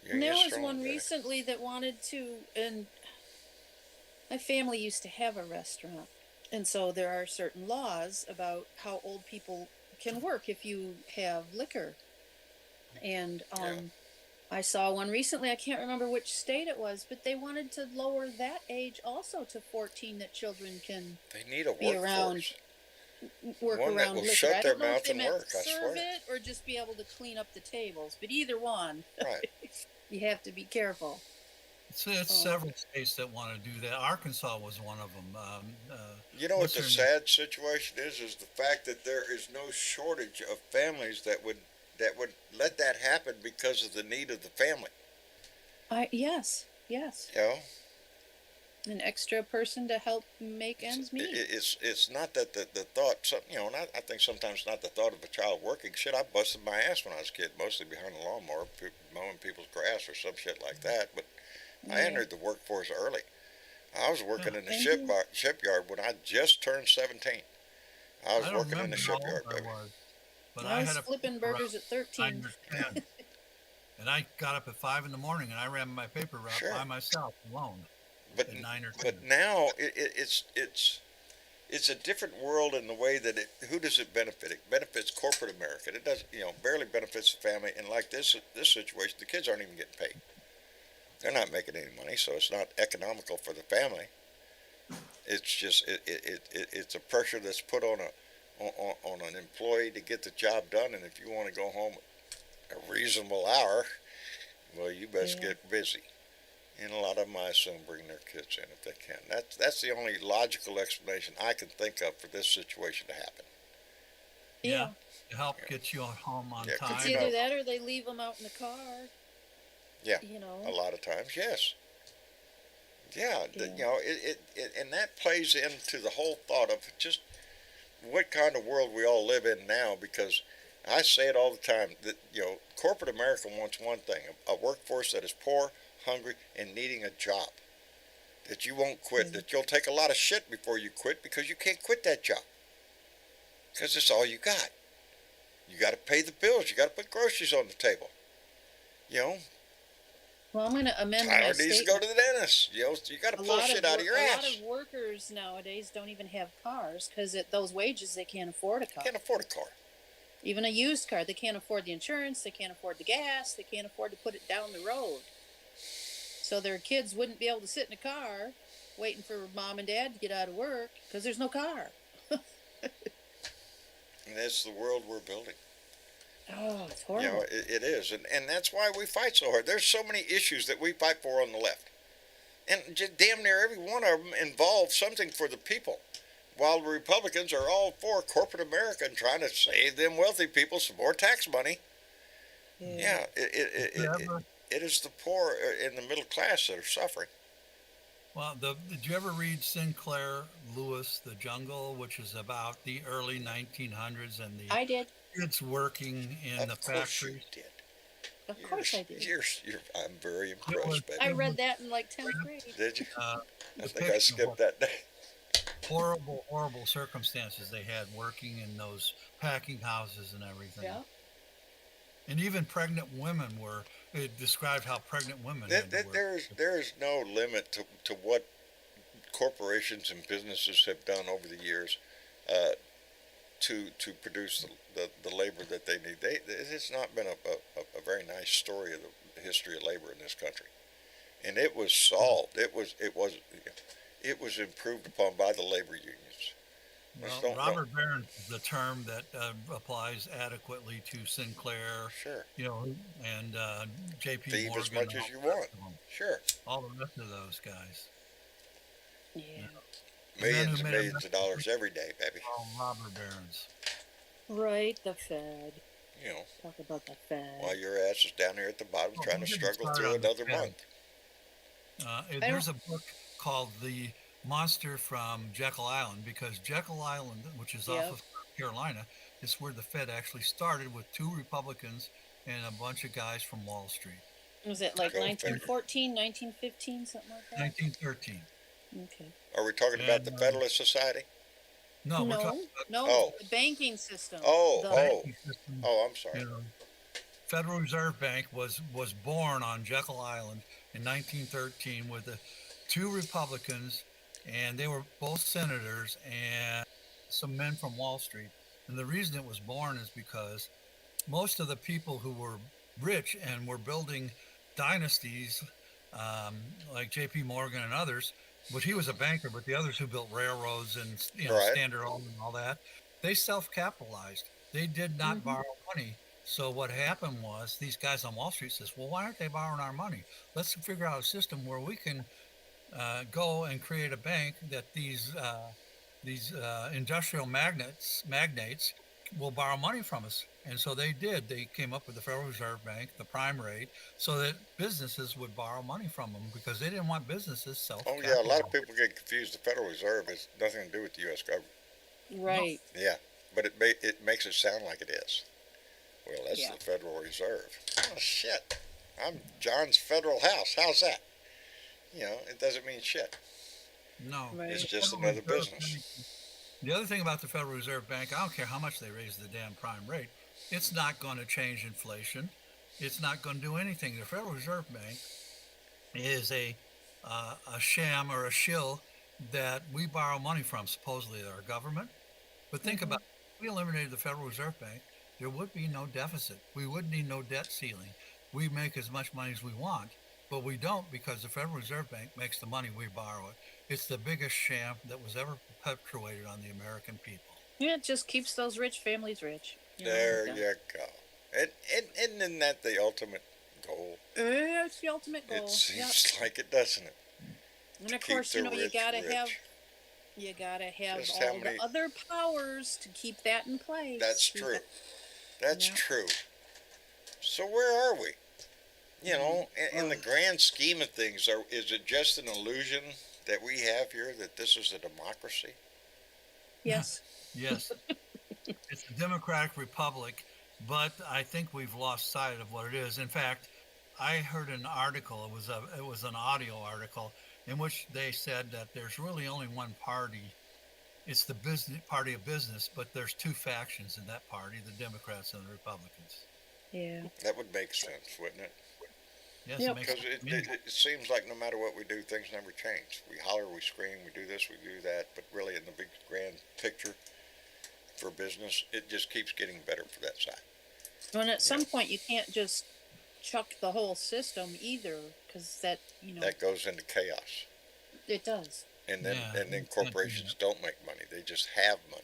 You And ain't there get was strong, one baby. recently that wanted to, and my family used to have a restaurant. And so there are certain laws about how old people can work if you have liquor. And Yeah. I saw one recently, I can't remember which state it was, but they wanted to lower that age also to 14 that children can They need a be around, workforce. work One that around will liquor. shut I their don't know if mouth they and meant work, I serve swear. it or just be able to clean up the tables, but either one, Right. you have to be careful. It's Oh, several states that want to do that. Arkansas was one of them. You know what What's the her name? sad situation is the fact that there is no shortage of families that would let that happen because of the need of the family. yes, yes. You know, An extra person to help make ends meet. it's not that the thought, and I think sometimes not the thought of a child working. Shit, I busted my ass when I was a kid, mostly behind a lawnmower, mowing people's grass or some shit like that. But I Yeah. entered the workforce early. I was working Yeah. in the And you, shipyard when I just turned 17. I was I don't working in the remember how old shipyard, I baby. was, but I I was had a flipping paper route burgers at at 9 13. or 10, and I got up at 5 in the morning and I ran my paper route by Sure, myself alone but at 9 or but 10. now it's a different world in the way that who does it benefit? It benefits corporate America. It does, barely benefits the family. And like this situation, the kids aren't even getting paid. They're not making any money, so it's not economical for the family. It's just it's a pressure that's put on on an employee to get the job done. And if you want to go home at a reasonable hour, well, you best Yeah. get busy. And a lot of them, I assume, bring their kids in if they can. That's the only logical explanation I can think of for this situation to happen. Yeah, Yeah. to help Yeah, get you home on yeah, because It's time. either that or they leave them out in the car, yeah, you a know. lot of times, yes, yeah, Yeah. and that plays into the whole thought of just what kind of world we all live in now. Because I say it all the time that corporate America wants one thing: a workforce that is poor, hungry, and needing a job. That you won't quit. Mm. That you'll take a lot of shit before you quit because you can't quit that job because it's all you got. You got to pay the bills. You got to put groceries on the table. You know, Well, I'm going to amend my Tyler needs to go statement. to the dentist. You got to pull shit out of your A lot ass. of workers nowadays don't even have cars because at those wages they can't afford a car. Can't afford a car. Even a used car, they can't afford the insurance, they can't afford the gas, they can't afford to put it down the road. So their kids wouldn't be able to sit in a car waiting for mom and dad to get out of work because there's no car. And that's the world we're building. Oh, it's You horrible. know, it is. And that's why we fight so hard. There's so many issues that we fight for on the left. And just damn near every one of them involves something for the people. While the Republicans are all for corporate America and trying to save them wealthy people some more tax money. Yeah, it is the poor and the middle class that are suffering. Well, did you ever read Sinclair Lewis, The Jungle, which is about the early 1900s and the I did. kids working in the Of course you factories? did. Of course I did. I'm very It was, impressed, baby. I read that in like 10th grade. Did you? uh, I think I depiction of skipped what that day. horrible, horrible circumstances they had working in those packing houses and everything. Yeah. And even pregnant women were, it described how pregnant women had to work. There is no limit to what corporations and businesses have done over the years to produce the labor that they need. It has not been a very nice story of the history of labor in this country, and it was solved. It was improved upon by the labor unions. Well, Robert Barron's is the term that applies adequately to Sinclair, Sure. you know, and J.P. Thieve Morgan. as much as you want. Sure. All the rest of those guys. Yeah. Millions and millions of dollars every day, baby. All Robert Barron's. Right, the Fed. You know, Talk about the Fed. while your ass is down here at the bottom trying to we'll get struggle started through on the another Fed. month. There's a book called The Monster from Jekyll Island, because Jekyll Island, which is off of South Carolina, is where the Fed actually started with 2 Republicans and a bunch of guys from Wall Street. Was it like Go 1914, 1915, something like that? 1913. Okay. Are we talking about the Federalist Society? No, we're talking No, Oh. the banking system. Oh, The- banking system. I'm sorry. You know, Federal Reserve Bank was born on Jekyll Island in 1913 with the 2 Republicans, and they were both senators and some men from Wall Street. And the reason it was born is because most of the people who were rich and were building dynasties, like J.P. Morgan and others, but he was a banker, but the others who built railroads and Right. Standard Oil and all that, they self-capitalized. They did not borrow money. So what happened was these guys on Wall Street says, well, why aren't they borrowing our money? Let's figure out a system where we can go and create a bank that these industrial magnates will borrow money from us. And so they did. They came up with the Federal Reserve Bank, the prime rate, so that businesses would borrow money from them because they didn't want businesses Oh, self-capitalized. yeah, a lot of people get confused. The Federal Reserve has nothing to do with the U.S. government. Right. Yeah, but it makes it sound like it is. Well, that's Yeah. the Federal Reserve. Oh, shit. I'm John's Federal House. How's that? You know, it doesn't mean shit. No, Right. It's the just Federal another Reserve business. Bank- The other thing about the Federal Reserve Bank, I don't care how much they raise the damn prime rate, it's not going to change inflation. It's not going to do anything. The Federal Reserve Bank is a sham or a shill that we borrow money from, supposedly our government. But think about it. If we eliminated the Federal Reserve Bank, there would be no deficit. We would need no debt ceiling. We make as much money as we want, but we don't because the Federal Reserve Bank makes the money, we borrow it. It's the biggest sham that was ever perpetuated on the American people. Yeah, it just keeps those rich families rich. There you go. And isn't that the ultimate goal? Yeah, it's the ultimate goal. It seems like it, doesn't it? And of keep course, the you rich gotta rich. have Just how all many- the other powers to keep that in place. That's true. That's Yeah. true. So where are we? You know, in the grand scheme of things, is it just an illusion that we have here that this is a democracy? Yes. Yes, it's a democratic republic, but I think we've lost sight of what it is. In fact, I heard an article. It was an audio article in which they said that there's really only one party. It's the business party of business, but there's 2 factions in that party: the Democrats and the Republicans. Yeah. That would make sense, wouldn't it? Yes, Yep. it makes Because sense to me. it seems like no matter what we do, things never change. We holler, we scream, we do this, we do that, but really in the big grand picture, for business, it just keeps getting better for that side. And at some point, you can't just chuck the whole system either, because that, That goes into chaos. it does. And then Yeah, and then you can't do corporations that. don't make money. They just have money.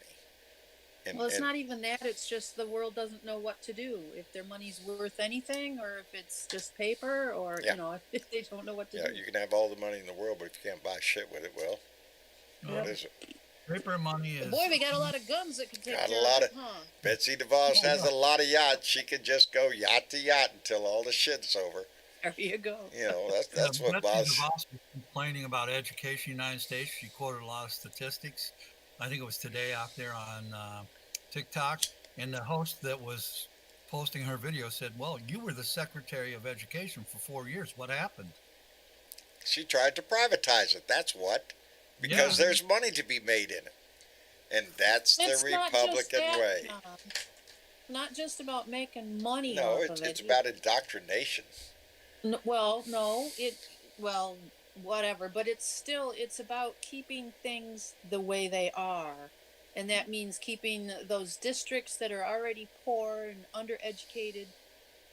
And, Well, it's and not even that. It's just the world doesn't know what to do. If their money's worth anything, or if it's just paper, or, Yeah. if they don't know what to yeah, do. you can have all the money in the world, but if you can't buy shit with it, well, what Yep. is it? Paper money is. Boy, we got a lot of guns that can take Got a care lot of it, of- huh? Betsy DeVos has a lot of yachts. She could just go yacht to yacht until all the shit's over. There you go. That's what Betsy bothers. DeVos was complaining about education in the United States. She quoted a lot of statistics. I think it was today out there on TikTok. And the host that was posting her video said, well, you were the Secretary of Education for 4 years. What happened? She tried to privatize it. That's what. Because Yeah. there's money to be made in it. And that's the It's not just Republican that, way. Tom. Not just about making money No, off of it. it's about indoctrination. Well, whatever, but it's about keeping things the way they are. And that means keeping those districts that are already poor and undereducated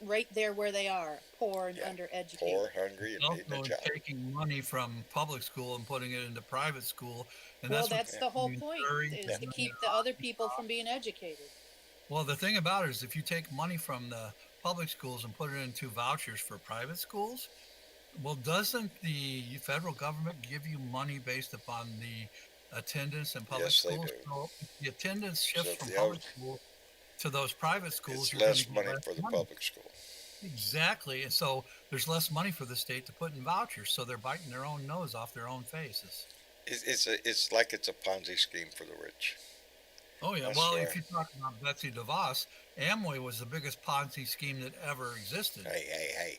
right there where they are, poor and Yeah, undereducated. Poor, hungry, and needing a Also job. taking money from public school and putting it into private school. And Well, that's what that's the whole point, Missouri is and to then keep the other people from being educated. Well, the thing about it is if you take money from the public schools and put it into vouchers for private schools, well, doesn't the federal government give you money based upon the attendance in public Yes, they schools? do. So if the attendance shifts So if from the public school to those private schools, It's you're going to less get money less for the money. public school. Exactly. And so there's less money for the state to put in vouchers. So they're biting their own nose off their own faces. It's like it's a Ponzi scheme for the rich. Oh, yeah. I Well, swear. if you talk about Betsy DeVos, Amway was the biggest Ponzi scheme that ever existed. Hey,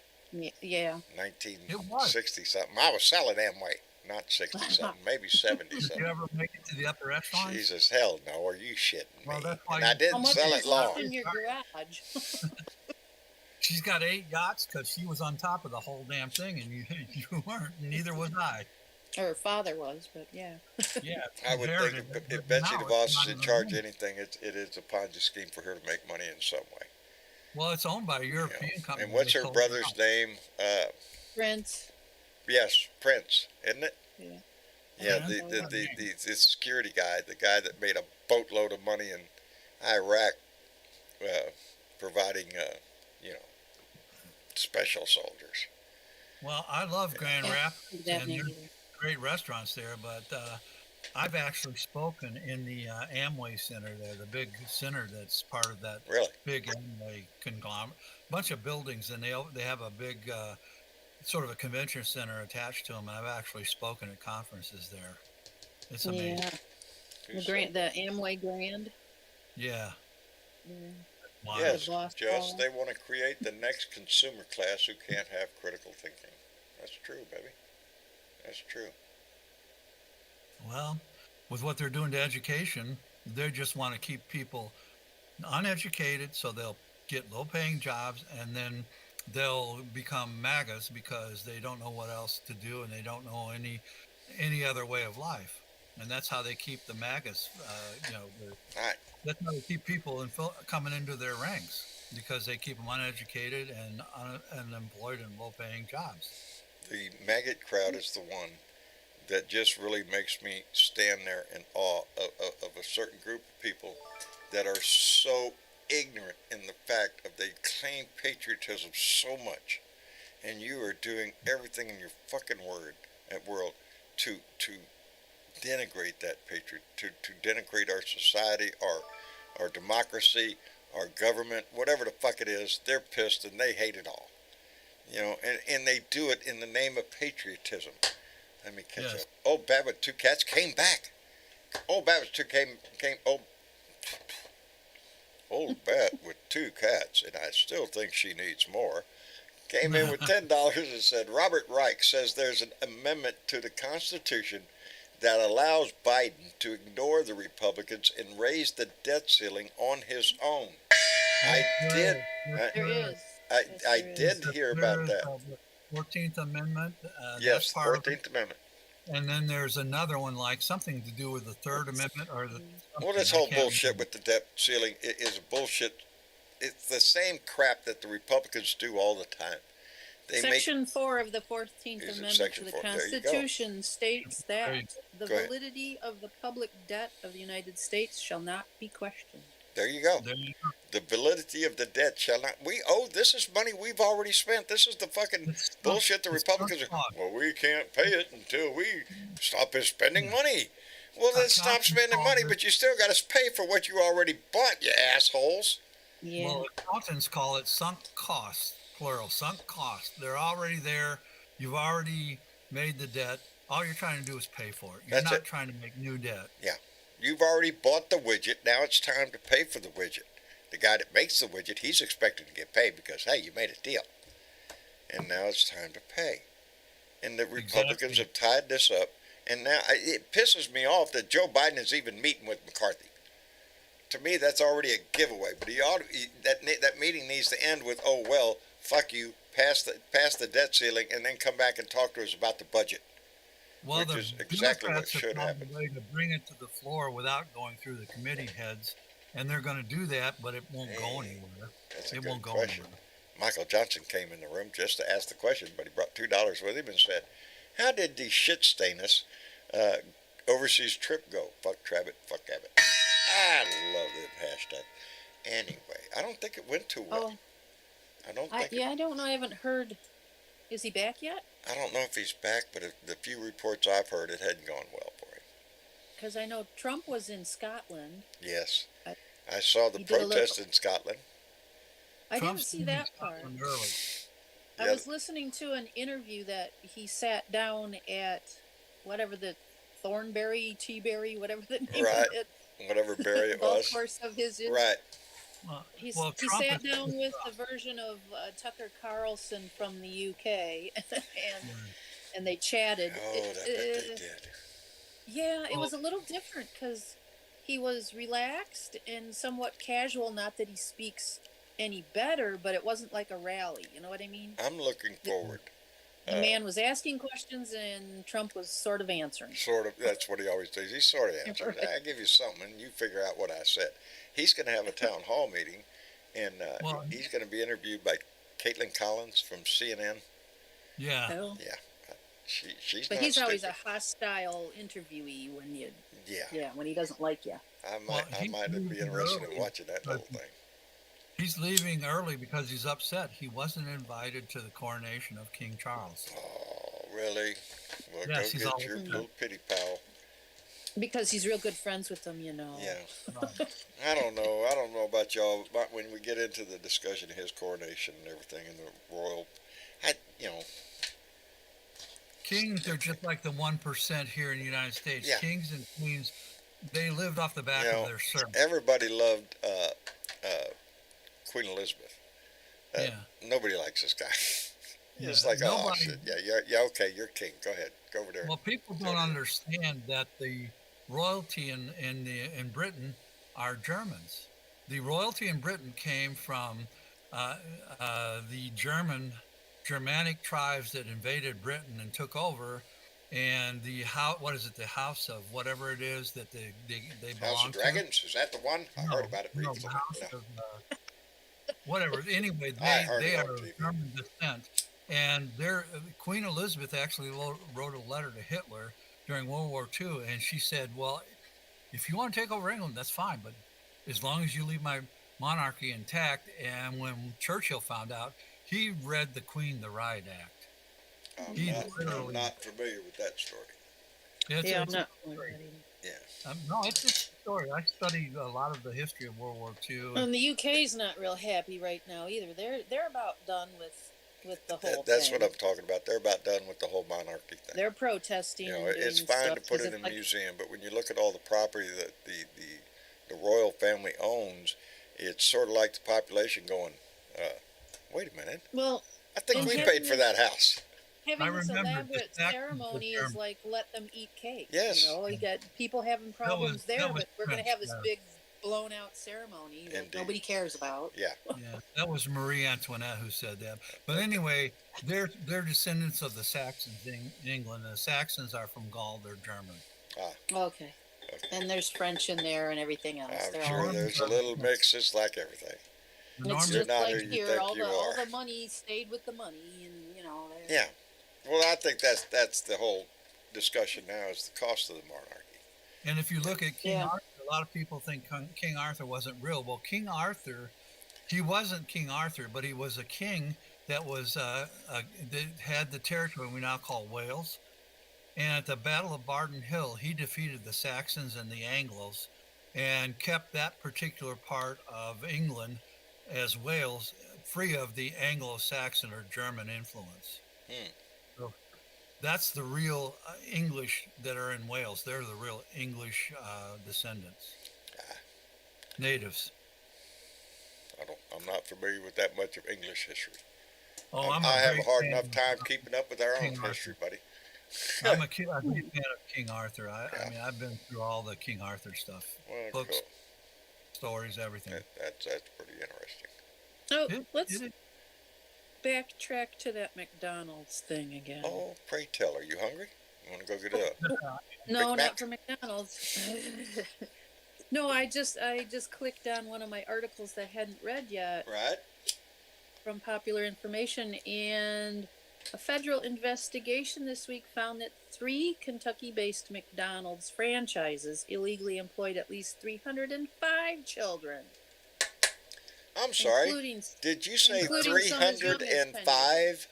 Yeah. 1960 something. I was selling Amway, not 60 something, maybe 70 Did you something. ever make it to the upper echelons? Jesus, hell no, are you shitting Well, me? that's why And I you- How didn't much sell is it left long. in your garage? She's got 8 yachts because she was on top of the whole damn thing, and you weren't. Neither was I. Or her father was, but yeah. Yeah, I would think inherited it, if but Betsy now it's DeVos is not in even charge of owned. anything, it is a Ponzi scheme for her to make money in some way. Well, it's owned by a you European know. company. And what's They her sold it brother's out. name? Prince. Yes, Prince, isn't it? Yeah. Yeah, Yeah. the security guy, the guy that made a boatload of money in Iraq, providing special soldiers. Well, I love Grand Yeah, Rapids, that and name there's either. great restaurants there, but I've actually spoken in the Amway Center there, the big center that's part of that Really? big Amway conglomerate. Bunch of buildings, and they have a big sort of a convention center attached to them, and I've actually spoken at conferences there. It's amazing. Yeah. The Amway Grand. Yeah. Yeah. Wow. Yes, Lost just Cause. they want to create the next consumer class who can't have critical thinking. That's true, baby. That's true. Well, with what they're doing to education, they just want to keep people uneducated so they'll get low-paying jobs, and then they'll become MAGAs because they don't know what else to do and they don't know any other way of life. And that's how they keep the MAGAs. All right. That's how they keep people coming into their ranks, because they keep them uneducated and unemployed and low-paying jobs. The maggot crowd is the one that just really makes me stand there in awe of a certain group of people that are so ignorant in the fact of they claim patriotism so much, and you are doing everything in your fucking world to denigrate that patriot, to denigrate our society, our democracy, our government, whatever the fuck it is. They're pissed and they hate it all. And they do it in the name of patriotism. Let me catch Yes. up. Old Bat with Two Cats came back. Old Bat with Old Bat with 2 cats, and I still think she needs more, came in with $10 and said, Robert Reich says there's an amendment to the Constitution that allows Biden to ignore the Republicans and raise the debt ceiling on his own. I did. There is. I Yes, there did is. hear about that. The 14th Amendment. Yes, That's part of 14th Amendment. And then there's another one like something to do with the Third Amendment or the Well, something. this I whole can't bullshit remember. with the debt ceiling is bullshit. It's the same crap that the Republicans do all the time. They make Section 4 of the 14th is it Amendment section to the 4? There you go. Constitution states There you that the Go ahead. validity of the public debt of the United States shall not be questioned. There you go. There you go. The validity of the debt shall not. We owe. This is money we've already spent. This is the fucking bullshit the It's Republicans sunk are. Well, we can't pay it until we stop spending money. Well, then stop Accountants spending call money, it- but you still got to pay for what you already bought, you assholes. Yeah. Well, accountants call it sunk costs, plural, sunk costs. They're already there. You've already made the debt. All you're trying to do is pay for it. You're That's not it. trying to make new debt. You've already bought the widget. Now it's time to pay for the widget. The guy that makes the widget, he's expected to get paid because, hey, you made a deal. And now it's time to pay. And the Republicans have tied this up. And now it pisses me off that Joe Biden is even meeting with McCarthy. To me, that's already a giveaway. But that meeting needs to end with, oh, well, fuck you, pass the debt ceiling, and then come back and talk to us about the budget. Well, Which the is exactly what Democrats have should found happen. a way to bring it to the floor without going through the committee heads, and they're going to do that, but it won't go anywhere. That's a It good won't go question. anywhere. Michael Johnson came in the room just to ask the question, but he brought $2 with him and said, how did the shit stainus overseas trip go? Fuck Trabbit, fuck Abbott. I love that hashtag. Anyway, I don't think it went too well. Oh, I don't think I don't know. I haven't heard. Is he back yet? I don't know if he's back, but the few reports I've heard, it hadn't gone well for him. Because I know Trump was in Scotland. Yes. I- I saw the He did a little- protest in Scotland. I Trump's didn't see leaving that part. Scotland early. I Yeah. was listening to an interview that he sat down at whatever the Thornberry, Teaberry, whatever the name Right. of it, Whatever Barry it golf was. course of his is. Right. He Well, he Trump sat is- down with the version of Tucker Carlson from the UK, and they chatted. Oh, I bet they did. Yeah, it Well- was a little different because he was relaxed and somewhat casual. Not that he speaks any better, but it wasn't like a rally. You know what I mean? I'm looking forward. The man was asking questions and Trump was sort of answering. Sort of. That's what he always does. He sort of answers. Right. I give you something, and you figure out what I said. He's going to have a town hall meeting, and Well- he's going to be interviewed by Caitlin Collins from CNN. Yeah. So, She's but not he's always a stupid. hostile interviewee when Yeah. when he doesn't like you. I Well, might be he's interested in early, watching that but- little thing. He's leaving early because he's upset. He wasn't invited to the coronation of King Charles. Oh, really? Well, Yes, he's go all get your upset. little pity pal. Because he's real good friends with them, you know. Yeah. Right. I don't know about y'all, but when we get into the discussion of his coronation and everything and the royal, Kings are just like the 1% here in the United States. Yeah. Kings and queens, they lived off the back You know, of their servants. everybody loved Queen Elizabeth. Yeah. Nobody likes this guy. It's Yeah, like, oh, nobody- shit. Yeah, okay, you're king. Go ahead. Go over there. Well, people don't understand that the royalty in Britain are Germans. The royalty in Britain came from the Germanic tribes that invaded Britain and took over, and the house of whatever it is that they belong House of to. Dragons? Is that the one? I heard about it No, briefly. the house No. of whatever. Anyway, I heard they it on are TV. of German descent, and Queen Elizabeth actually wrote a letter to Hitler during World War II, and she said, "Well, if you want to take over England, that's fine, but as long as you leave my monarchy intact." And when Churchill found out, he read the Queen the Riot Act. I'm not literally- familiar with that story. It's, Yeah, it's I'm not. Yeah. no, it's a story. I studied a lot of the history of World War II. And the UK's not real happy right now either. They're about done with the whole That's thing. what I'm talking about. They're about done with the whole monarchy thing. They're protesting. You know, and it's doing fine stuff to put 'cause it in it's a like- museum, but when you look at all the property that the royal family owns, it's sort of like the population going, wait a minute, Well, I think And we having paid for that house. having I this remember elaborate the ceremony term. is like let them eat cake. Yes. You know, you got people having problems that there, was but we're going to French, have this yeah. big blown out ceremony that Indeed. nobody cares about. Yeah. Yeah, that was Marie Antoinette who said that. But anyway, they're descendants of the Saxons in England. The Saxons are from Gaul. They're German. Okay. And there's French in there and everything else. I'm They're sure all. there's a little mix. It's like everything. The It's Normans, You're just not like who you here, think all you all are. the money stayed with the money, and Yeah. Well, I think that's the whole discussion now is the cost of the monarchy. and if you look at King Yeah. Arthur, a lot of people think King Arthur wasn't real. Well, King Arthur, he wasn't King Arthur, but he was a king that was that had the territory we now call Wales. And at the Battle of Barden Hill, he defeated the Saxons and the Anglos and kept that particular part of England as Wales free of the Anglo-Saxon or German influence. Hmm. So that's the real English that are in Wales. They're the real English descendants, natives. I'm not familiar with that much of English history. Oh, I have a great hard fan enough of time keeping up with our own King Arthur. history, buddy. I'm a big fan of King Arthur. I Yeah. mean, I've been through all the King Arthur stuff, Well, books, cool. stories, everything. That's pretty interesting. Oh, It- let's it- backtrack to that McDonald's thing again. Oh, pray tell, are you hungry? You want to go get a No, Big Mac? not for McDonald's. No, I just clicked on one of my articles that I hadn't read yet right? from Popular Information, and a federal investigation this week found that 3 Kentucky-based McDonald's franchises illegally employed at least 305 children, I'm sorry. including. Did you say including some as young as 305?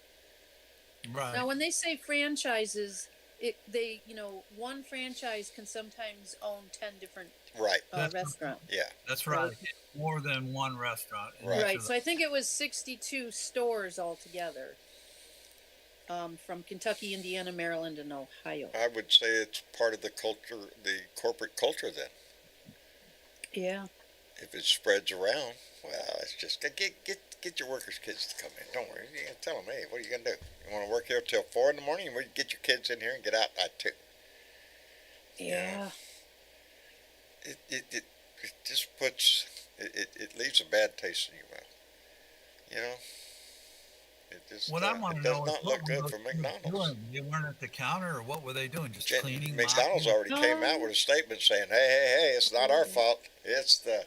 Right. Now, when they say franchises, one franchise can sometimes own 10 different Right. restaurants. Yeah. That's right. More than one restaurant. in Right. each Right. of So I think it was 62 stores altogether, from Kentucky, Indiana, Maryland, and Ohio. I would say it's part of the culture, the corporate culture then. Yeah. If it spreads around, well, it's just get your workers' kids to come in. Don't worry. You tell them, hey, what are you gonna do? You want to work here till 4 in the morning? We get your kids in here and get out by 2. Yeah. It just puts it leaves a bad taste in your mouth. You know. It just What I want it to does know is not what look were good those for kids McDonald's. doing? They weren't at the counter, or what were they doing? Just cleaning. McDonald's mopping? already came out with a statement saying, "Hey, it's not our fault. It's the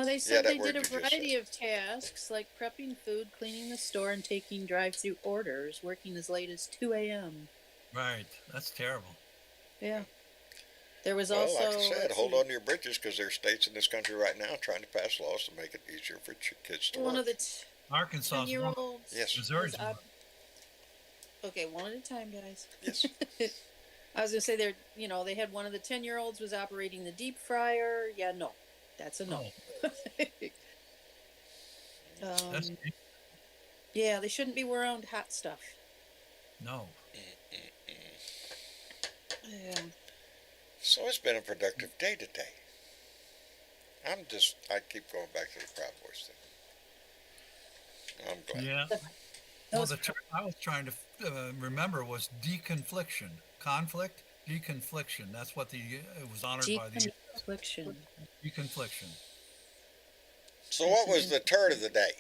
They said that they word did a you just variety said. of tasks like prepping food, cleaning the store, and taking drive-through orders, working as late as 2 a.m. Right. That's terrible. Yeah. There was well, also. like I said, let's hold see, on to your britches because there are states in this country right now trying to pass laws to make it easier for kids to one work. of the Arkansas. 10-year-olds. Yes. Missouri's was one. Okay, one at a time, guys. Yes. I was gonna say they had one of the 10-year-olds was operating the deep fryer. Yeah, no, that's a no. That's Yeah, they shouldn't be around hot stuff. no. Yeah. So it's been a productive day today. I keep going back to the Proud Boys thing. I'm glad. Yeah. That Well, was the term I was trying to remember was deconfliction. Conflict, deconfliction. That's what it was honored by the Deconfliction. deconfliction. So what was the turd of the day?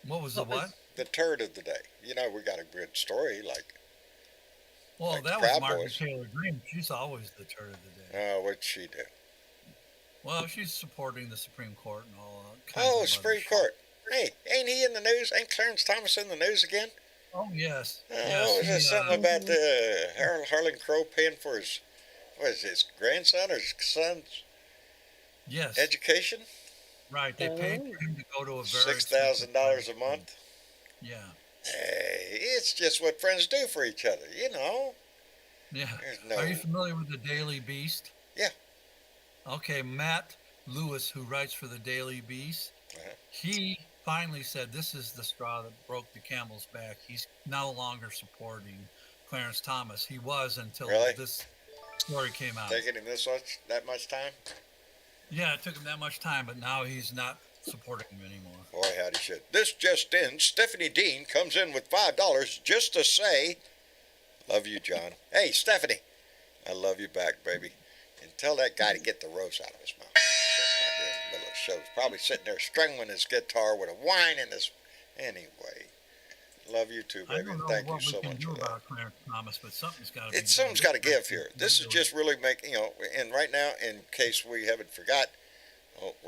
What was the What was- what? The turd of the day. You know, we got a good story like, Well, like the that was Proud Margaret Boys. Taylor Greene. She's always the turd of the day. what'd she do? Well, she's supporting the Supreme Court and all kinds Oh, of other Supreme shit. Court. Hey, ain't he in the news? Ain't Clarence Thomas in the news again? Oh yes, Oh, yes. was there something about Harlan Crow paying for his grandson or his son's yes, education? right. They paid for him to go to a very $6,000 a month. Yeah, Hey, it's just what friends do for each other, you know. yeah. There's no. Are you familiar with the Daily Beast? Yeah. Okay, Matt Lewis, who writes for the Daily Beast, Uh-huh. he finally said this is the straw that broke the camel's back. He's no longer supporting Clarence Thomas. He was until Really? this story came out. Taking him that much time? Yeah, it took him that much time, but now he's not supporting him anymore. Boy, howdy shit. This just in, Stephanie Dean comes in with $5 just to say, Love you, John. Hey, Stephanie. I love you back, baby. And tell that guy to get the rose out of his mouth. Sitting out there in the middle of the show. He's probably sitting there strumming his guitar with a wine in his... Anyway. Love you too, I baby. don't know Thank you what we so can much do for that. about Clarence Thomas, but something's got to be done. Something's got to give here. This is just really making, and right now, in case we haven't forgot,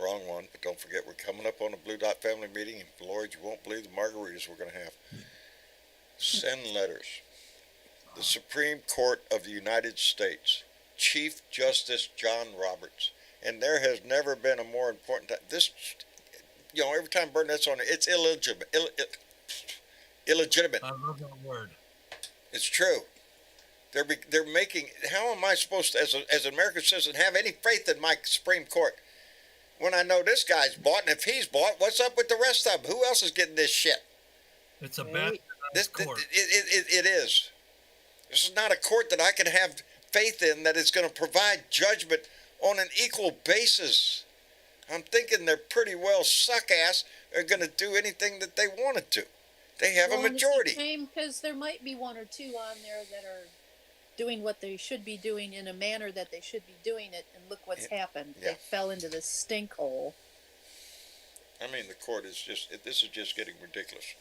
wrong one, but don't forget, we're coming up on a Blue Dot family meeting, and Lord, you won't believe the margaritas we're going to have. Send letters. The Supreme Court of the United States, Chief Justice John Roberts, and there has never been a more important time. This, every time Burnett's on it, it's illegitimate. Illegitimate. I love that word. It's true. They're making. How am I supposed to, as an American citizen, have any faith in my Supreme Court when I know this guy's bought, and if he's bought, what's up with the rest of them? Who else is getting this shit? It's a bad court. It is. This is not a court that I can have faith in that is going to provide judgment on an equal basis. I'm thinking they're pretty well suck-ass are going to do anything that they wanted to. They have a majority. It's a shame because there might be one or two on there that are doing what they should be doing in a manner that they should be doing it, and look what's happened. Yeah. They fell into this stink hole. I mean, the court is this is just getting ridiculous.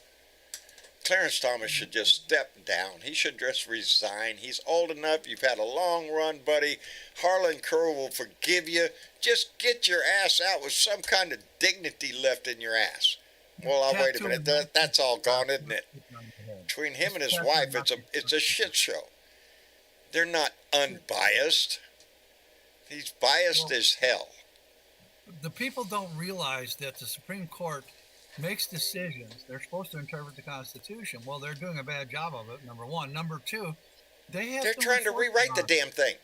Clarence Thomas should just step down. He should just resign. He's old enough. You've had a long run, buddy. Harlan Crow will forgive you. Just get your ass out with some kind of dignity left in your ass. Well, wait a minute. That's all gone, isn't it? Between him and his wife, it's a shit show. They're not unbiased. He's biased as hell. The people don't realize that the Supreme Court makes decisions. They're supposed to interpret the Constitution. Well, they're doing a bad job of it, number one. Number two, they're trying to rewrite the damn thing.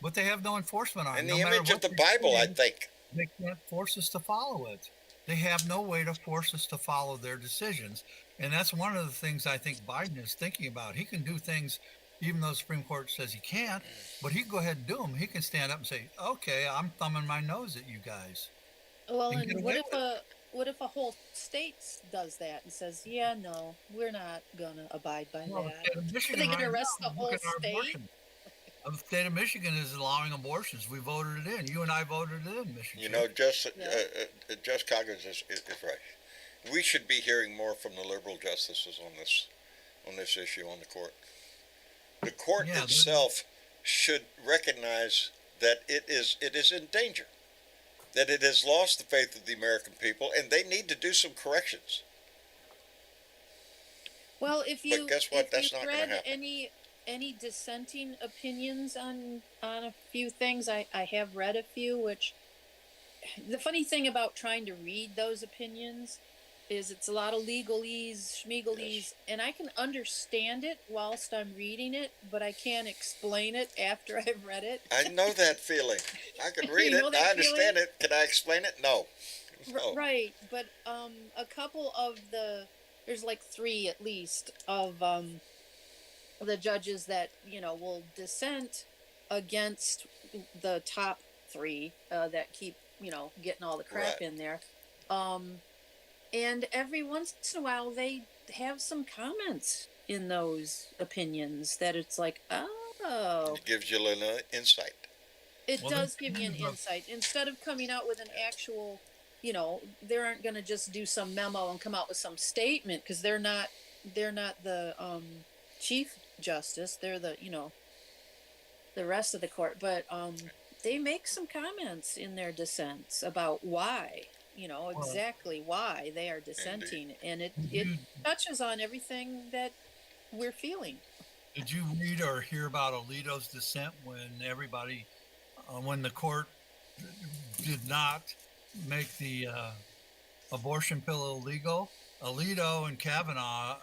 But they have no enforcement on it. In the image of the Bible, I think. They can't force us to follow it. They have no way to force us to follow their decisions. And that's one of the things I think Biden is thinking about. He can do things, even though the Supreme Court says he can't, but he can go ahead and do them. He can stand up and say, okay, I'm thumbing my nose at you guys. Well, and what if a whole state does that and says, yeah, no, we're not going to abide by that? Are they going to arrest the whole state? The state of Michigan is allowing abortions. We voted it in. You and I voted it in, Michigan. Just Coggins is right. We should be hearing more from the liberal justices on this issue on the court. The court itself should recognize that it is in danger, that it has lost the faith of the American people, and they need to do some corrections. Well, but guess what? That's not going to happen. Any dissenting opinions on a few things, I have read a few, which the funny thing about trying to read those opinions is it's a lot of legalese, schmeagalese, and I can understand it whilst I'm reading it, but I can't explain it after I've read it. I know that feeling. I can read it. I understand it. Can I explain it? No. Right, but a couple of there's like three at least of the judges that will dissent against the top three that keep getting all the crap in there, and every once in a while they have some comments in those opinions that it's like, oh, it gives you a little insight. It does give you an insight instead of coming out with an actual, they aren't going to just do some memo and come out with some statement, because they're not the chief justice. They're the rest of the court, but they make some comments in their dissents about why, exactly why they are dissenting. Indeed. And it touches on everything that we're feeling. Did you read or hear about Alito's dissent when the court did not make the abortion pill illegal? Alito and Kavanaugh,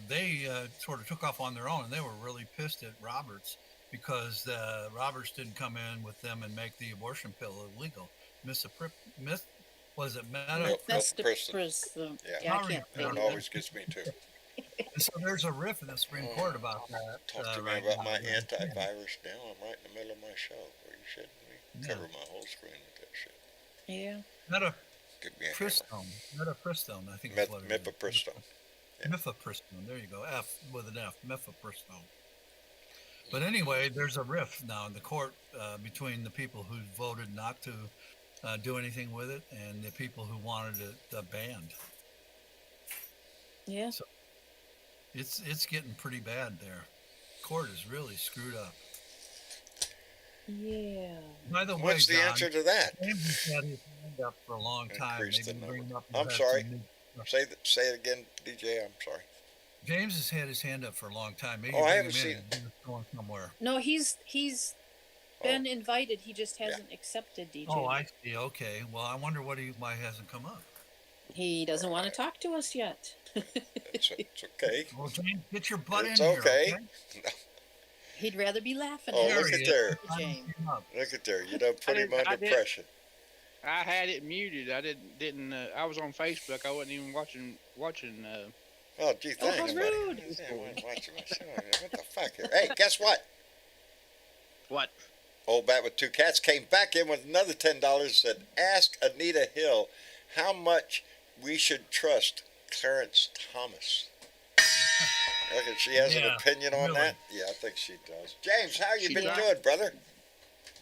they sort of took off on their own, and they were really pissed at Roberts because Roberts didn't come in with them and make the abortion pill illegal. Was it Mifepristone? Yeah, it always gets me too. And so there's a riff in the Supreme Court about that. Talk to me about my antivirus now. I'm right in the middle of my show. Are you shitting me? Cover my whole screen with that shit. Yeah. Mifepristone, I think it's what it is. Mifepristone. Yeah. Mifepristone, there you go. F with an F, Mifepristone. But anyway, there's a rift now in the court between the people who voted not to do anything with it and the people who wanted it banned. Yeah. So it's getting pretty bad there. Court is really screwed up. Yeah. By the way, What's the John, answer to that? James has had his hand up for a long time. Increase the Maybe bring number. him up. I'm sorry. Say it again, DJ. I'm sorry. James has had his hand up for a long time. Maybe Oh, I bring haven't him seen in. He's going somewhere. No, he's been invited. He just hasn't accepted, DJ. Oh, I see. Okay. Well, I wonder why he hasn't come up. He doesn't want to talk to us yet. It's okay. Well, James, get your butt It's in here. okay. Okay? He'd rather be laughing Oh, at look us, at there. James. Look at there. You done put him under pressure. I had it muted. I didn't. I was on Facebook. I wasn't even watching. Oh, gee, Oh, thanks, how buddy. rude. Yeah, I wasn't watching my show. What the fuck here? Hey, guess what? What? Old Bat with Two Cats came back in with another $10 and said, ask Anita Hill how much we should trust Clarence Thomas. Reckon she has an opinion on really. that? Yeah, I think she does. James, how you She been does. doing, brother?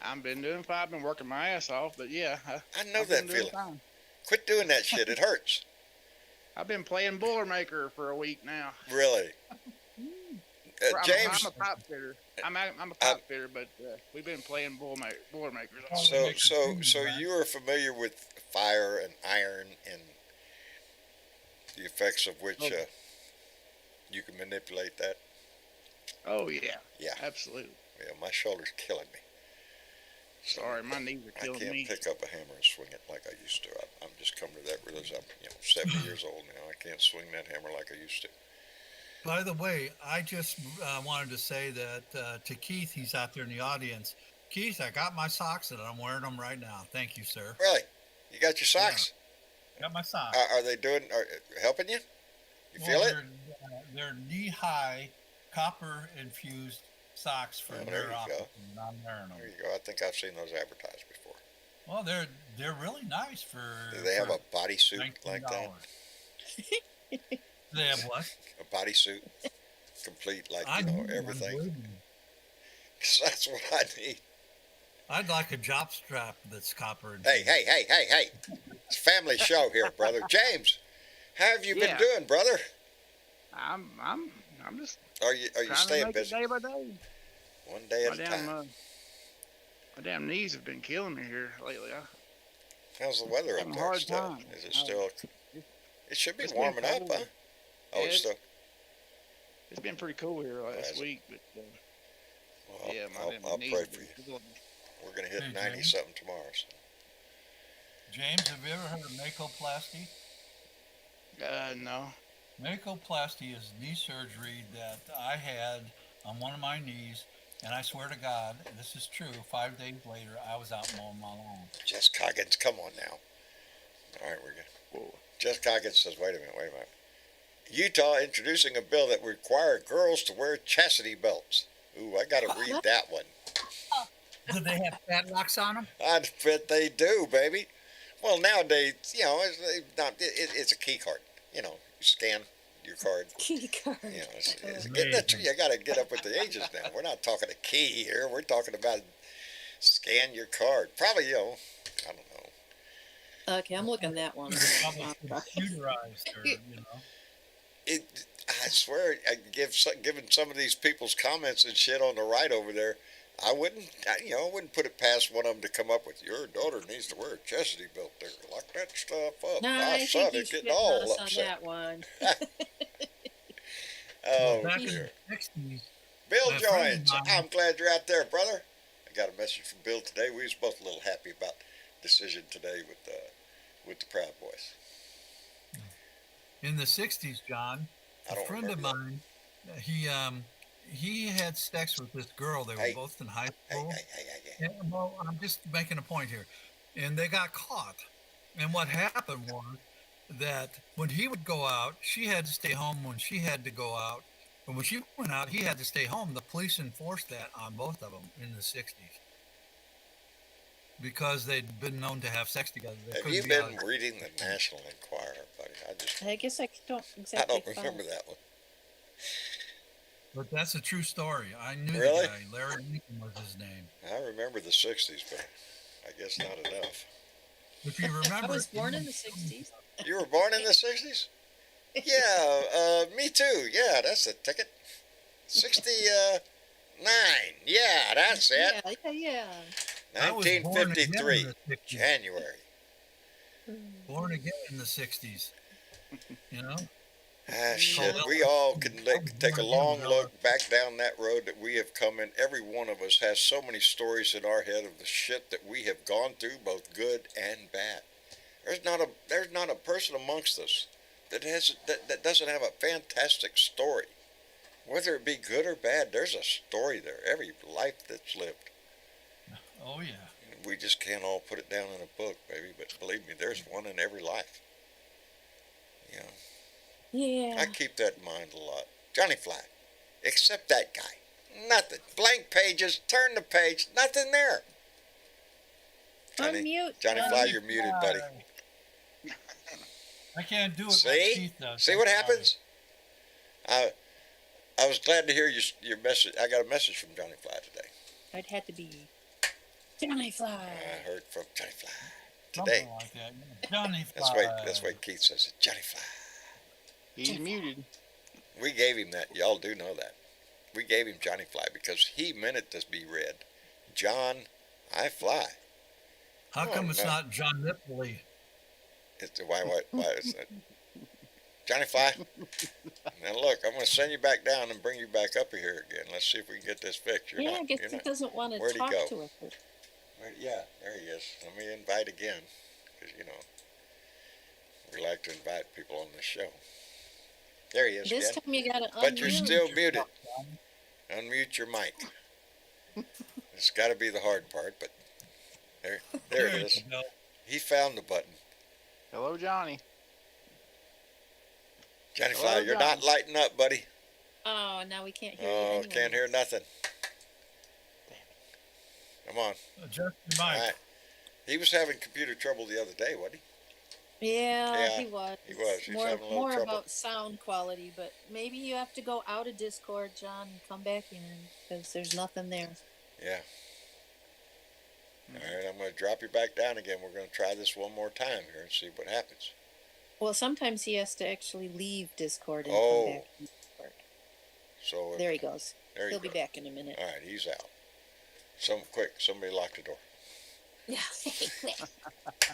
I've been doing fine. I've been working my ass off, but yeah, I know I've that been doing feeling. fine. Quit doing that shit. It hurts. I've been playing Boilermaker for a week now. Really. James, I'm a pipe fitter. I'm a pipe fitter, but we've been playing Boilermakers. all week. so you are familiar with fire and iron and the effects of which you can manipulate that? Oh yeah. Yeah. Absolutely. Yeah, my shoulder's killing me. So Sorry, my knees are I killing can't me. pick up a hammer and swing it like I used to. I'm just coming to that realization. I'm 70 years old now. I can't swing that hammer like I used to. By the way, I just wanted to say that to Keith, he's out there in the audience. Keith, I got my socks and I'm wearing them right now. Thank you, sir. Really? You got your socks? Got my socks. Are they helping you? You feel it? They're knee-high, copper-infused socks for Oh, there their you office, go. and I'm wearing them. There you go. I think I've seen those advertised before. Well, they're really nice for. Do they have for a bodysuit like that? $19. They have what? A bodysuit, complete, like, I need one, everything. wouldn't. 'Cause that's what I need. I'd like a job strap that's copper. Hey. It's a family show here, brother. James, how have you been Yeah. doing, brother? I'm just Are you trying to staying make busy? it day by day. One day at My a damn time. my damn knees have been killing me here lately. How's the weather up having a there hard still? time. Is it still? It should be It's been warming up, cold. huh? Oh, Yeah, it's still. It's been pretty cool here last Has it? week, but Well, yeah, my damn I'll knees pray have for been you. killing me. We're gonna hit Hey, 90 James. something tomorrow. So. James, have you ever heard of Makoplasty? No. Makoplasty is knee surgery that I had on one of my knees, and I swear to God, this is true. 5 days later, I was out mowing my lawn. Jess Coggins, come on now. All right, we're good. Whoa. Jess Coggins says, wait a minute. Utah introducing a bill that would require girls to wear chastity belts. Ooh, I got to read that one. Do they have padlocks on them? I bet they do, baby. Well, nowadays, it's a key card. You scan your card. Key card. It's getting that, you got to get up with the ages now. We're not talking a key here. We're talking about scan your card. Probably, I don't know. Okay, I'm looking that one. Probably computerized, or I swear, given some of these people's comments and shit on the right over there, I wouldn't put it past one of them to come up with, your daughter needs to wear a chastity belt there. Lock that stuff up. No, My I son think is he's getting fitting all us on upset. that one. Oh, back in dear. the 60s, Bill my friend joins. of mine- I'm glad you're out there, brother. I got a message from Bill today. We was both a little happy about decision today with the Proud Boys. in the 60s, John, I a don't friend of remember mine, he had sex with this girl. They were Hey. both in high Hey, school. hey. And, well, I'm just making a point here. And they got caught. And what happened was that when he would go out, she had to stay home when she had to go out. And when she went out, he had to stay home. The police enforced that on both of them in the 60s because they'd been known to have sex together. They Have couldn't you be been out- reading the National Enquirer, buddy? I guess I don't I exactly don't remember that one. But that's a true story. I knew Really? the guy. Larry Lincoln was his name. I remember the 60s, but I guess not enough. If you I remember, was born in the 60s. You were born in the 60s? Yeah, me too. Yeah, that's the ticket. 69. Yeah, that's it. Yeah. I was born again in 1953, the 60s. January. Born again in the 60s. You know? Ah, shit. We all can take a long look back down that road that we have come in. Every one of us has so many stories in our head of the shit that we have gone through, both good and bad. There's not a person amongst us that doesn't have a fantastic story. Whether it be good or bad, there's a story there. Every life that's lived. Oh, yeah. We just can't all put it down in a book, baby. But believe me, there's one in every life. You know. Yeah. I keep that in mind a lot. Johnny Fly, except that guy. Nothing. Blank pages. Turn the page. Nothing there. Unmute. Johnny Fly, you're muted, buddy. I can't do it. See? See what happens? I was glad to hear your message. I got a message from Johnny Fly today. I'd had to be Johnny Fly. I heard from Johnny Fly Something today. like that. Johnny Fly. That's why Keith says it. Johnny Fly. He's muted. We gave him that. Y'all do know that. We gave him Johnny Fly because he meant it to be read. John, I fly. How come it's not John Nipley? Why is it? Johnny Fly? Now look, I'm going to send you back down and bring you back up here again. Let's see if we can get this fixed. I guess he doesn't want to talk to us. Yeah, there he is. Let me invite again. Because, we like to invite people on this show. There he is This again. time you got to unmute. But you're still muted. Unmute your mic. It's got to be the hard part, but there it is. He found the button. Hello, Johnny. Johnny Fly, you're not lighting up, buddy. Oh, now we can't hear you Oh, anyway. can't hear nothing. Come on. Adjust your mic. All right. He was having computer trouble the other day, wasn't he? Yeah, he was. He was. He's more having a little more trouble. about sound quality, but maybe you have to go out of Discord, John, and come back in because there's nothing there. Yeah. All right, I'm going to drop you back down again. We're going to try this one more time here and see what happens. Well, sometimes he has to actually leave Discord and Oh. come back. In Discord. So There he goes. there you He'll go. be back in a minute. All right, he's out. Somebody lock the door. Yeah.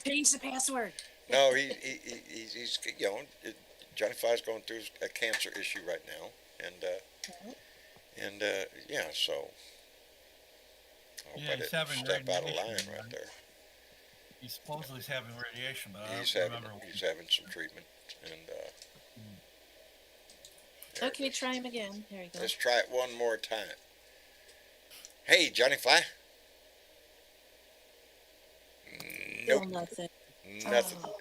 Change the password. No, he's Johnny Fly's going through a cancer issue right now, and yeah, so I hope I he's didn't having step out of line radiation, right there. He supposedly is having radiation, but I He's don't having remember. he's having some treatment, and there it Okay, is. try him again. There you go. Let's try it one more time. Hey, Johnny Fly. Still Nope, nothing. nothing, Oh.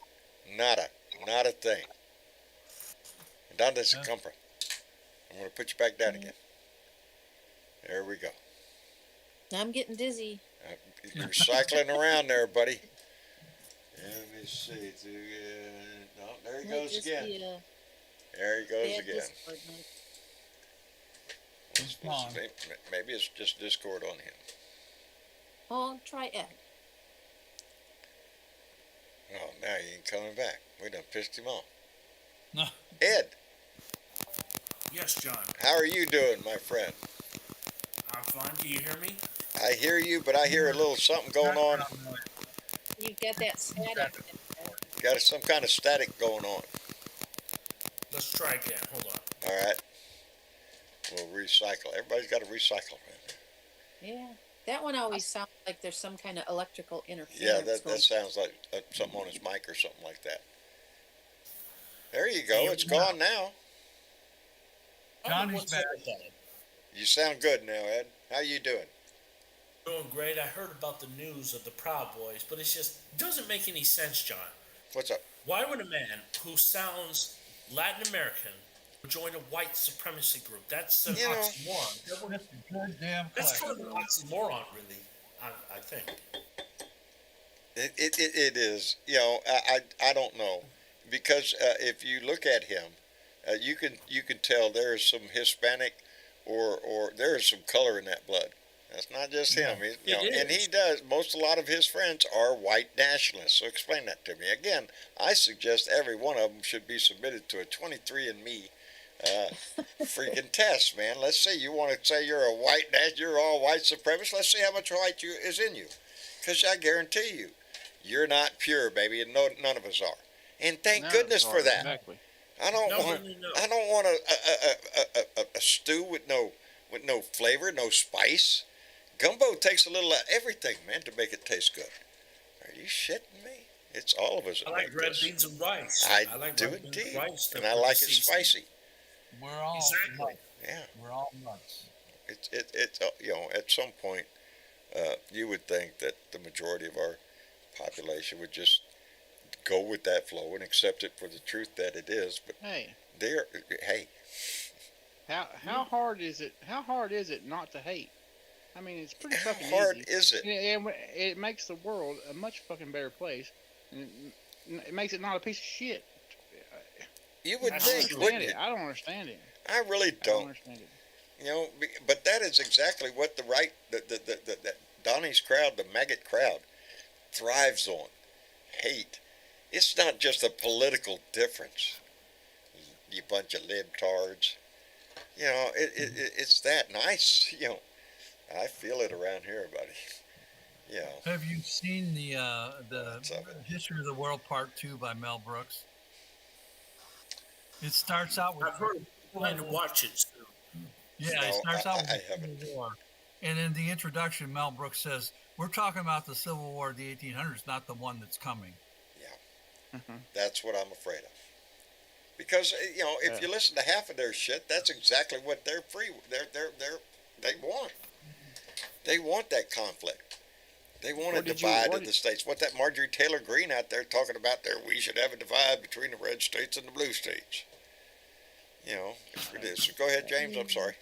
nada, not a thing. Down to circumference. I'm going to put you back down again. There we go. I'm getting dizzy. You're cycling around there, buddy. Let me see. No, there he Might goes just again. be a There he goes bad again. Discord night. He's gone. Maybe it's just Discord on him. Oh, try Ed. Oh, now he ain't coming back. We done pissed him off. No. Ed, Yes, John. how are you doing, my friend? I'm fine. Do you hear me? I hear you, but I hear a little something going on. You got that static. Got some kind of static going on. Let's try again. Hold on. All right. We'll recycle. Everybody's got to recycle. Yeah. That one always sounds like there's some kind of electrical interference. Yeah, that going sounds like something on his mic or something like that. There you go. Hey, It's gone now. I don't know Johnny's what's back. up with that. You sound good now, Ed. How you doing? Doing great. I heard about the news of the Proud Boys, but it just doesn't make any sense, John. What's up? Why would a man who sounds Latin American join a white supremacy group? That's an oxymoron. That's a good damn That's kind question. of an oxymoron, really. I think. It is. I don't know, because if you look at him, you can tell there is some Hispanic or there is some color in that blood. That's not just him. And he does. A lot of his friends are white nationalists. So explain that to me. Again, I suggest every one of them should be submitted to a 23andMe freaking test, man. Let's see. You want to say you're you're all white supremacist? Let's see how much white is in you. Because I guarantee you, you're not pure, baby, and none of us are. And thank goodness for that. Exactly. I don't want a stew with no flavor, no spice. Gumbo takes a little of everything, man, to make it taste good. Are you shitting me? It's all of us. I like red beans and rice. I like do red beans indeed, rice and I like it spicy. We're all Exactly. nuts. Yeah, We're all nuts. it's at some point, you would think that the majority of our population would just go with that flow and accept it for the truth that it is. But Hey, how hard is it? How hard is it not to hate? I mean, it's pretty how fucking hard easy. is it? And it makes the world a much fucking better place. And it makes it not a piece of shit. You would I don't think, understand wouldn't it. you? I don't understand it. I really I don't don't. understand it. But that is exactly what the right, the Donnie's crowd, the maggot crowd, thrives on. Hate. It's not just a political difference. You bunch of libtards. It's that nice. I feel it around here, buddy. Have you seen the Lots of it. History of the World Part 2 by Mel Brooks? It starts out with I've heard of trying to watch it. So. Yeah, No, it starts out with I the haven't. Civil War. And in the introduction, Mel Brooks says, we're talking about the Civil War of the 1800s, not the one that's coming. That's what I'm afraid of. Because if you listen to half of their shit, that's exactly what they want. They want that conflict. They want a divide of the states. What that Marjorie Taylor Greene out there talking about there, we should have a divide between the red states and the blue states. It's ridiculous. So go ahead, James. I'm sorry.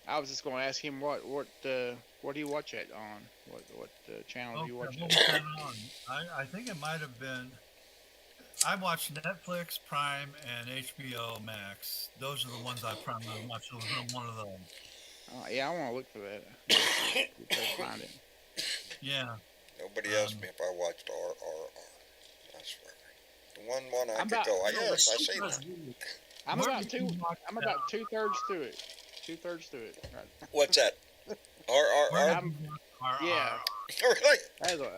I was just going to ask him what do you watch it on? What channel do you watch what it was that on? I think it might have been. I watched Netflix, Prime, and HBO Max. Those are the ones I primarily watch. It was on one of them. Yeah, I want to look for that. Find it. Yeah. Nobody asked me if I watched RRR. I swear. The one I I'm could about- go. you know, Yes, I see that. I'm Where about did you watch I'm that? about 2/3 through it. 2/3 through it. Right. What's that? Where RRR? did you watch RRR? Yeah. Really?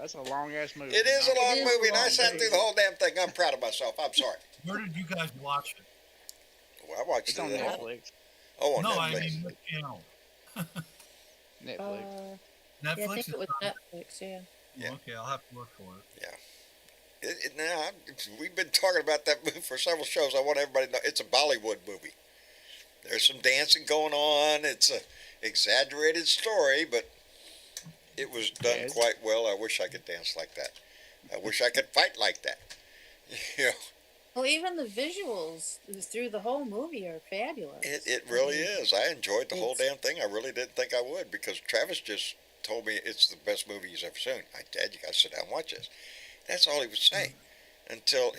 That's a long ass movie. It is a long It is movie, a and I long sat movie. through the whole damn thing. I'm proud of myself. I'm sorry. Where did you guys watch it? Well, I watched It's it on at home. Netflix. Oh, on No, Netflix. I mean what channel? Netflix. Yeah, I Netflix think is it was on. Netflix. Yeah. Yeah. Okay, I'll have to look for it. We've been talking about that movie for several shows. I want everybody to know it's a Bollywood movie. There's some dancing going on. It's a exaggerated story, but it was done Yes. quite well. I wish I could dance like that. I wish I could fight like that. Well, even the visuals through the whole movie are fabulous. It really is. I enjoyed the whole It's- damn thing. I really didn't think I would because Travis just told me it's the best movie he's ever seen. Dad, you got to sit down and watch this. That's all he would say. Until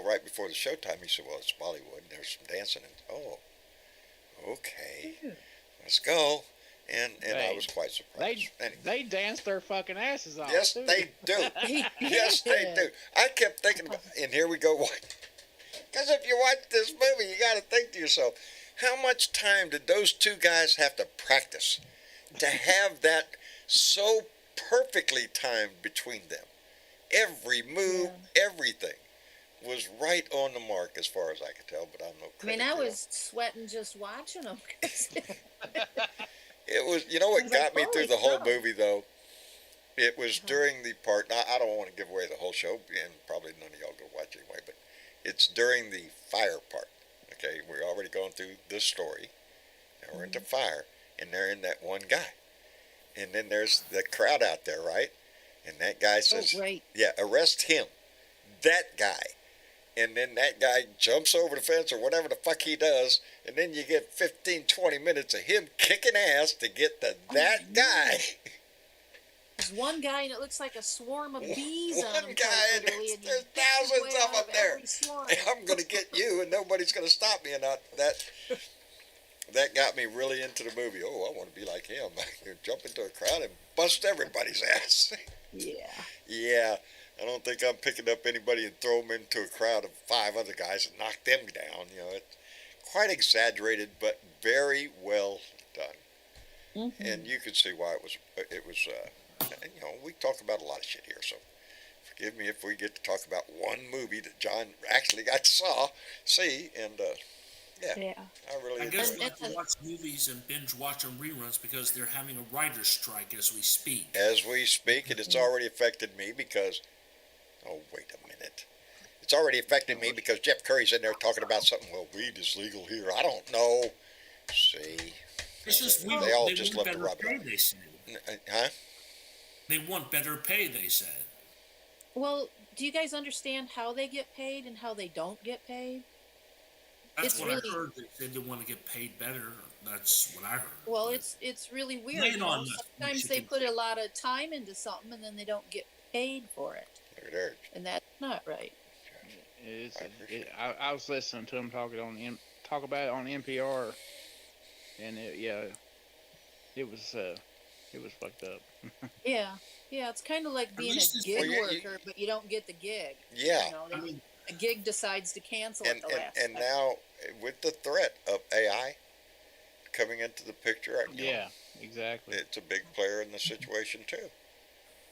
right before the showtime, he said, "Well, it's Bollywood. And there's some dancing." And okay, let's go. And I was quite surprised. Anyway. They dance their fucking asses off. Yes, too. they do. Yes, they do. I kept thinking about, and here we go. Because if you watch this movie, you got to think to yourself, how much time did those two guys have to practice to have that so perfectly timed between them? Every move, everything was right on the mark as far as I could tell, but I'm no I mean, critic, I you know. was sweating just watching them. It was, what was got like, me through holy the whole cow. movie, though? It was during the part, I don't want to give away the whole show, and probably none of y'all go watch anyway, but it's during the fire part. Okay, we're already going through this story. Now we're into fire, and they're in that one guy. And then there's the crowd out there, right? And that guy says, right. yeah, arrest him. That guy. And then that guy jumps over the fence or whatever the fuck he does, and then you get 15, 20 minutes of him kicking ass to get to that guy. There's one guy, and it looks like a swarm of bees on One him. guy, quite and literally, and you there's pick your thousands way of them out there. every swarm. I'm going to get you, and nobody's going to stop me. And that, that got me really into the movie. Oh, I want to be like him. Jump into a crowd and bust everybody's ass. Yeah. Yeah, I don't think I'm picking up anybody and throw them into a crowd of 5 other guys and knock them down. It's quite exaggerated, but very well done. Mm-hmm. And you can see why it was. We talk about a lot of shit here, so forgive me if we get to talk about one movie that John actually got to see, and yeah, Yeah. I really I guess enjoyed we it. like to watch movies and binge watch on reruns because they're having a writer's strike as we speak. As we speak, and it's already affected me because. Oh, wait a minute. It's already affected me because Jeff Curry's in there talking about something. Well, weed is legal here. I don't know. See, It's just they all they just want left the better rub pay, it. they said. Huh? They want better pay, they said. Well, do you guys understand how they get paid and how they don't get paid? That's It's what really- I heard. They said they want to get paid better. That's what I heard. Well, But it's really weird. Lay it on us. Sometimes they put a lot of time into something and then they don't get paid for it, Look at there. and that's not right. It's, I appreciate I was listening to him talk about it on NPR, and it was fucked up. Yeah, yeah. It's kind of like being least a it's- gig Well, you- worker, but you don't get the gig. Yeah. You know, I mean, a gig decides to cancel And, at the last. and second. now, with the threat of AI coming into the picture, Yeah, exactly. it's a big player in the situation, too.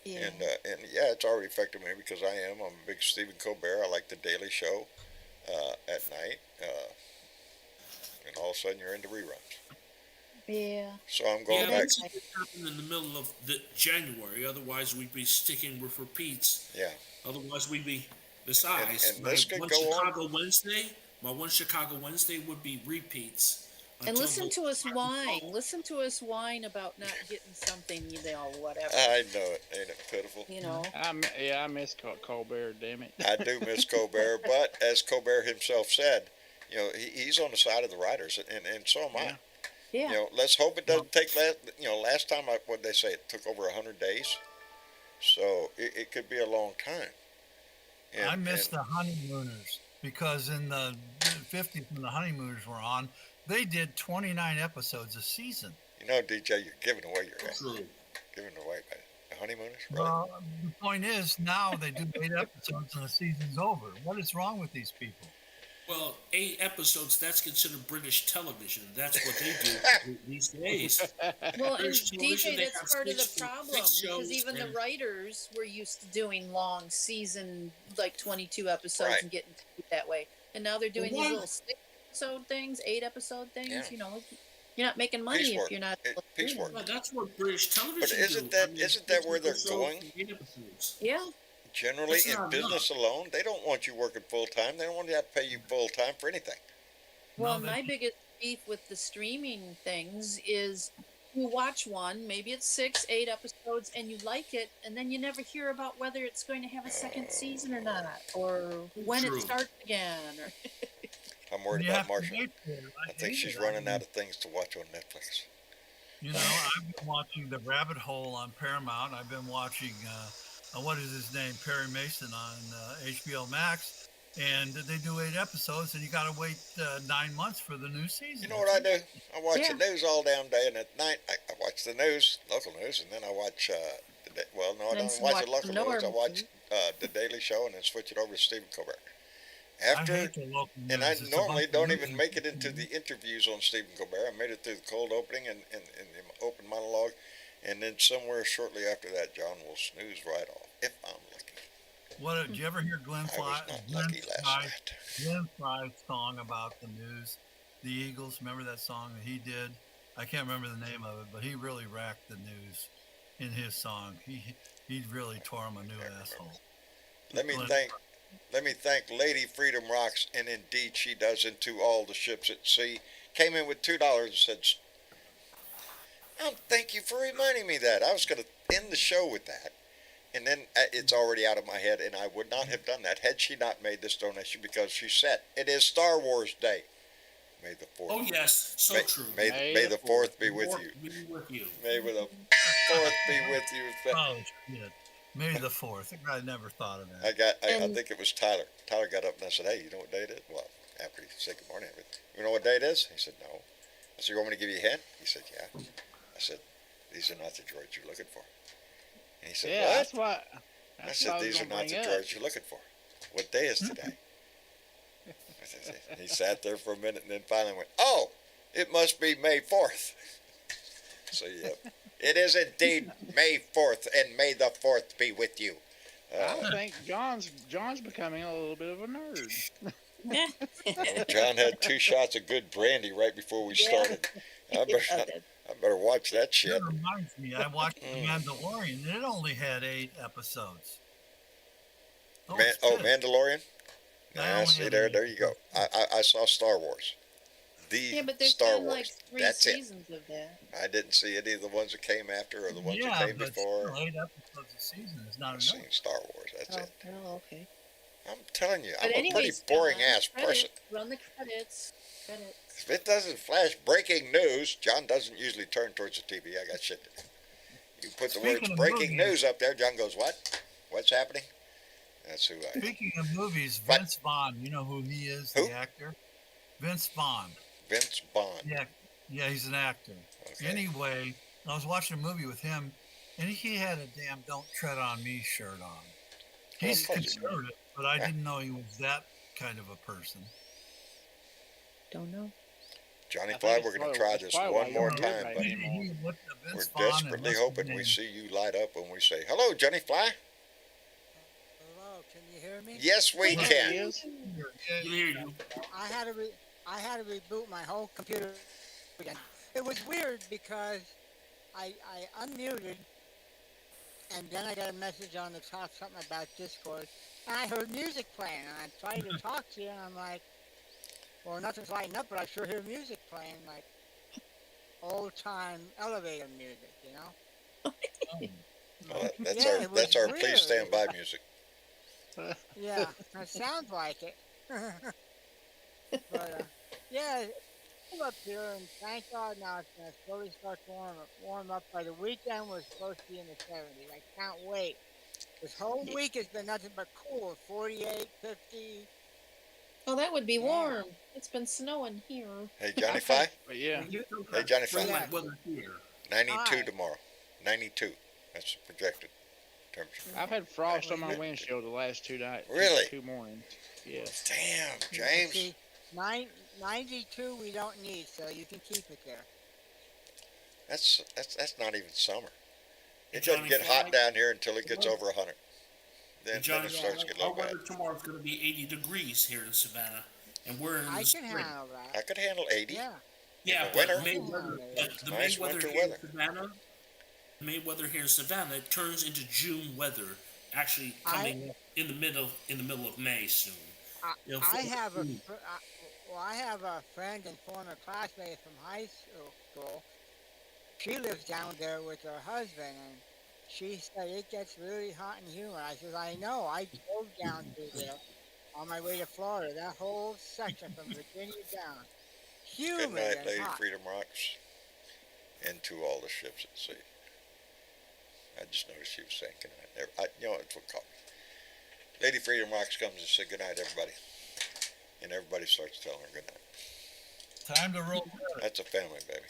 Yeah. And yeah, it's already affected me because I'm a big Stephen Colbert. I like the Daily Show at night, and all of a sudden you're into reruns. Yeah. So I'm going yeah, back. this happened in the middle of January. Otherwise, we'd be sticking with repeats. Yeah, Otherwise, we'd be. Besides, And this could one go on. Chicago Wednesday. My one Chicago Wednesday would be repeats. And until listen the- to us whine. Listen to us whine about not getting something, whatever. I know it. Ain't it pitiful? I miss Colbert. Damn it. I do miss Colbert, but as Colbert himself said, he's on the side of the writers, and so am I. Yeah. Let's hope it doesn't take last time, what they say, it took over 100 days. So it could be a long time. I miss the honeymooners because in the 50s when the honeymooners were on, they did 29 episodes a season. DJ, you're giving away your True. giving it away, man. The honeymooners, really? Well, the point is now they do 8 episodes and the season's over. What is wrong with these people? Well, 8 episodes, that's considered British television. That's what they do these days. Well, and British television, DJ, they that's have part of the 6 problem shows because even the and- writers were used to doing long season, like 22 episodes, Right. and getting paid that way. And now they're doing Well, these why- little 6-episode things, 8-episode things. Yeah. You're not making money Piecework. if you're not. Piecework. Well, that's what British television But isn't do. that- isn't that where they're 6 going? episodes, 8 episodes. Yeah. Generally, That's in not business alone, they don't want you working full time. They don't want to have to pay you full time for anything. Well, No, my biggest beef with the streaming things is you watch one, maybe it's 6, 8 episodes, and you like it, and then you never hear about whether it's going to have a second season or not, or when True. it starts again. Or I'm worried You about have to Marcia. wait for it. I think hate she's it. running out of things to watch on Netflix. I've been watching The Rabbit Hole on Paramount. I've been watching, what is his name, Perry Mason on HBO Max. And they do 8 episodes, and you got to wait 9 months for the new season. You know what I do? I watch Yeah. the news all damn day, and at night I watch the news, local news, and then I watch. I And don't some watch the watch local the news. I norm, watch too. the Daily Show, and then switch it over to Stephen Colbert. I After, hate the local news. and I It's a normally bunch of don't news even make it and- into the interviews on Stephen Colbert. I made it through the cold opening and the open monologue, and then somewhere shortly after that, John will snooze right off if I'm lucky. What did you ever hear Glenn I was not lucky last night. Glenn Fry's song about the news, the Eagles? Remember that song that he did? I can't remember the name of it, but he really racked the news in his song. He really tore him a new asshole. Let me Glenn thank Lady Freedom Rocks, and indeed she does, into all the ships at sea. Came in with $2 and said, thank you for reminding me that. I was going to end the show with that. And then it's already out of my head, and I would not have done that had she not made this donation, because she said, it is Star Wars Day. May the 4th. Oh, yes. So true. May the 4th be with More you. be with you. May the 4th be with you. Oh, shit. May the 4th. I never thought of that. I And- think it was Tyler. Tyler got up and I said, hey, you know what day it is? Well, after he said good morning, you know what day it is? He said, no. I said, you want me to give you a hint? He said, yeah. I said, these are not the droids you're looking for. And he said, Yeah, what? that's what. I That's said, what I was these are gonna not the bring up. droids you're looking for. What day is today? I said, he sat there for a minute and then finally went, oh, it must be May 4th. So, yeah, it is indeed May 4th, and May the 4th be with you. I think John's becoming a little bit of a nerd. John had 2 shots of good brandy right before we started. I better watch that shit. That reminds me, I watched The Mandalorian, and it only had 8 episodes. Mandalorian? I Nah, only see, had there 8 you go. I saw Star Wars. Yeah, but there's Star been Wars. like 3 That's it. seasons of that. I didn't see any of the ones that came after or the ones that Yeah, came but before. still, 8 episodes a season is not I've enough. seen Star Wars. That's it. Oh, okay. I'm telling you, But I'm a pretty anyways, boring John, ass credits, person. Run the credits. Credits. If it doesn't flash breaking news, John doesn't usually turn towards the TV. I got shit to do. You put the Speaking words of breaking movies- news up there, John goes, what? What's happening? That's who I am. Speaking of movies, What? Vince Vaughn, you know who he is, Who? the actor? Vince Vaughn. Vince Bond. Yeah, he's an actor. Okay. Anyway, I was watching a movie with him, and he had a damn "Don't Tread on Me" shirt on. He's of course. conservative, but I didn't know he was that kind of a person. Don't know. Johnny I Fly, think we're it's going to probably- try it's this probably one why more you don't time, live buddy. anymore. He looked at We're Vince Vaughn and desperately what's his hoping we name? see you light up when we say, hello, Johnny Fly. Hello, can you hear me? Yes, we There he can. is. I can hear you. I had to reboot my whole computer again. It was weird because I unmuted, and then I got a message on the top, something about Discord, and I heard music playing, and I tried to talk to you, and I'm like, well, nothing's lighting up, but I sure hear music playing, like old-time elevator music, you know? Well, that's Yeah, our it was please weird. stand by music. Yeah, it sounds like it. But yeah, I'm up here, and thank God now it's gonna slowly start to warm up. By the weekend, we're supposed to be in the 70s. I can't wait. This whole week has been nothing but cool. 48, 50. Oh, that would be warm. It's been snowing here. Hey, Johnny Fly. But yeah, Hey, Johnny Fly. Yeah. Weather here. 92 Hi. tomorrow. 92. That's the projected temperature. I've had frost on my windshield the last 2 nights. Really? 2 mornings. Yeah. Damn, James. See, 92 we don't need, so you can keep it there. That's not even summer. It Johnny doesn't get Fly. hot down here until it gets over 100. Then Johnny it starts to get a Our little bad. weather tomorrow is going to be 80 degrees here in Savannah, and we're in I the can spring. handle that. I could handle 80. Yeah. Yeah, the but winter. May weather, the Nice May weather winter here weather. in Savannah, the May weather here in Savannah turns into June weather, actually coming in the middle of May soon. You know, I for- have I have a friend and former classmate from high school. She lives down there with her husband, and she said it gets really hot and humid. I said, I know. I drove down through there on my way to Florida. That whole section from Virginia down, Good humid night, and Lady hot. Freedom Rocks. And to all the ships at sea. I just noticed she was saying good night. You know, it's what caught me. Lady Freedom Rocks comes and says good night, everybody. And everybody starts telling her good night. Time to roll. That's a family, baby.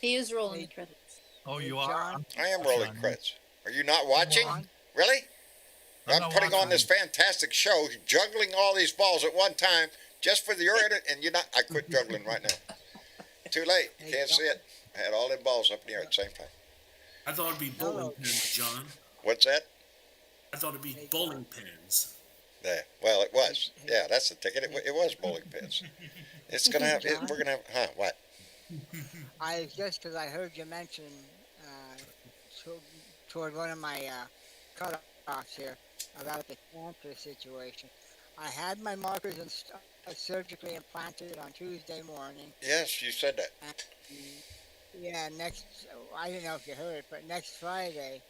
He is rolling the credits. Oh, you Hey, are? John? I am rolling John. credits. Are you not watching? John? Really? I'm I'm not putting on watching. this fantastic show, juggling all these balls at one time, just for your edit, and you're not. I quit juggling right now. Too late. You Hey, can't John. see it. I had all them balls up in the air at the same time. I thought it'd be bowling Hello. pins, John. What's that? I thought it'd be Hey, bowling pins. Yeah. Well, it was. Yeah, that's the ticket. It was bowling pins. It's gonna have. We're gonna have. Huh? What? I just because I heard you mention toward one of my cutoffs here about the cancer situation. I had my markers surgically implanted on Tuesday morning. Yes, you said that. Yeah, I don't know if you heard it, but next Friday,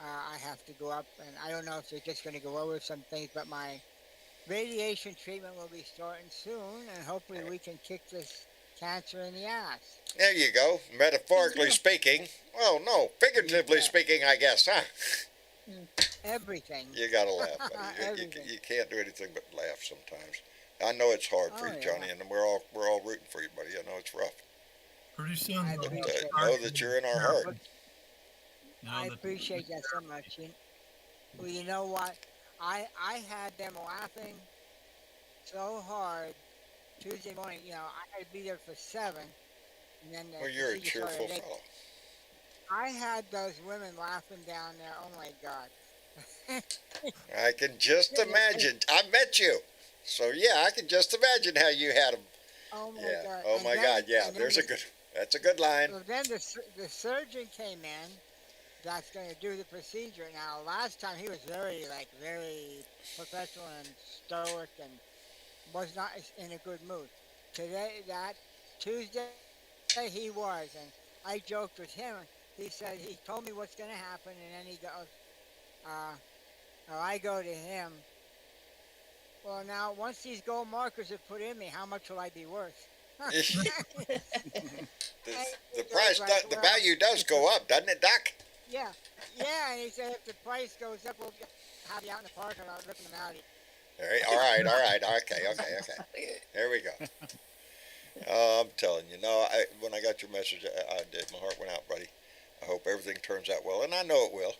I have to go up, and I don't know if they're just going to go over some things, but my radiation treatment will be starting soon, and hopefully we can kick this cancer in the ass. There you go. Metaphorically speaking. Well, no, figuratively Yeah. speaking, I guess, huh? Everything. You gotta laugh, buddy. Everything. You can't do anything but laugh sometimes. I know it's hard for Oh, you, yeah. Johnny, and we're all rooting for you, buddy. I know it's rough. Pretty soon I they'll appreciate it. Know that you're in our heart. I appreciate that so much. Well, you know what? I had them laughing so hard Tuesday morning. I had to be there for 7, and then the Well, you're a procedure started cheerful at 8. fellow. I had those women laughing down there. Oh my God. I can just imagine. I met you. So, yeah, I can just imagine how you had them. Oh my Yeah. God. Oh, And my then, God. Yeah, and then that's a good line. so then the surgeon came in that's going to do the procedure. Now, last time he was very professional and stoic and was not in a good mood. Today, that Tuesday, he was. And I joked with him. He said, he told me what's going to happen. And then he goes, uh, I go to him. Well, now, once these gold markers are put in me, how much will I be worth? The value does go up, doesn't it, Doc? Yeah, yeah, and he said if the price goes up, we'll have you out in the park and I'll rip them out. All right. Okay. There we go. I'm telling you, no. When I got your message, I did. My heart went out, buddy. I hope everything turns out well, and I know it will,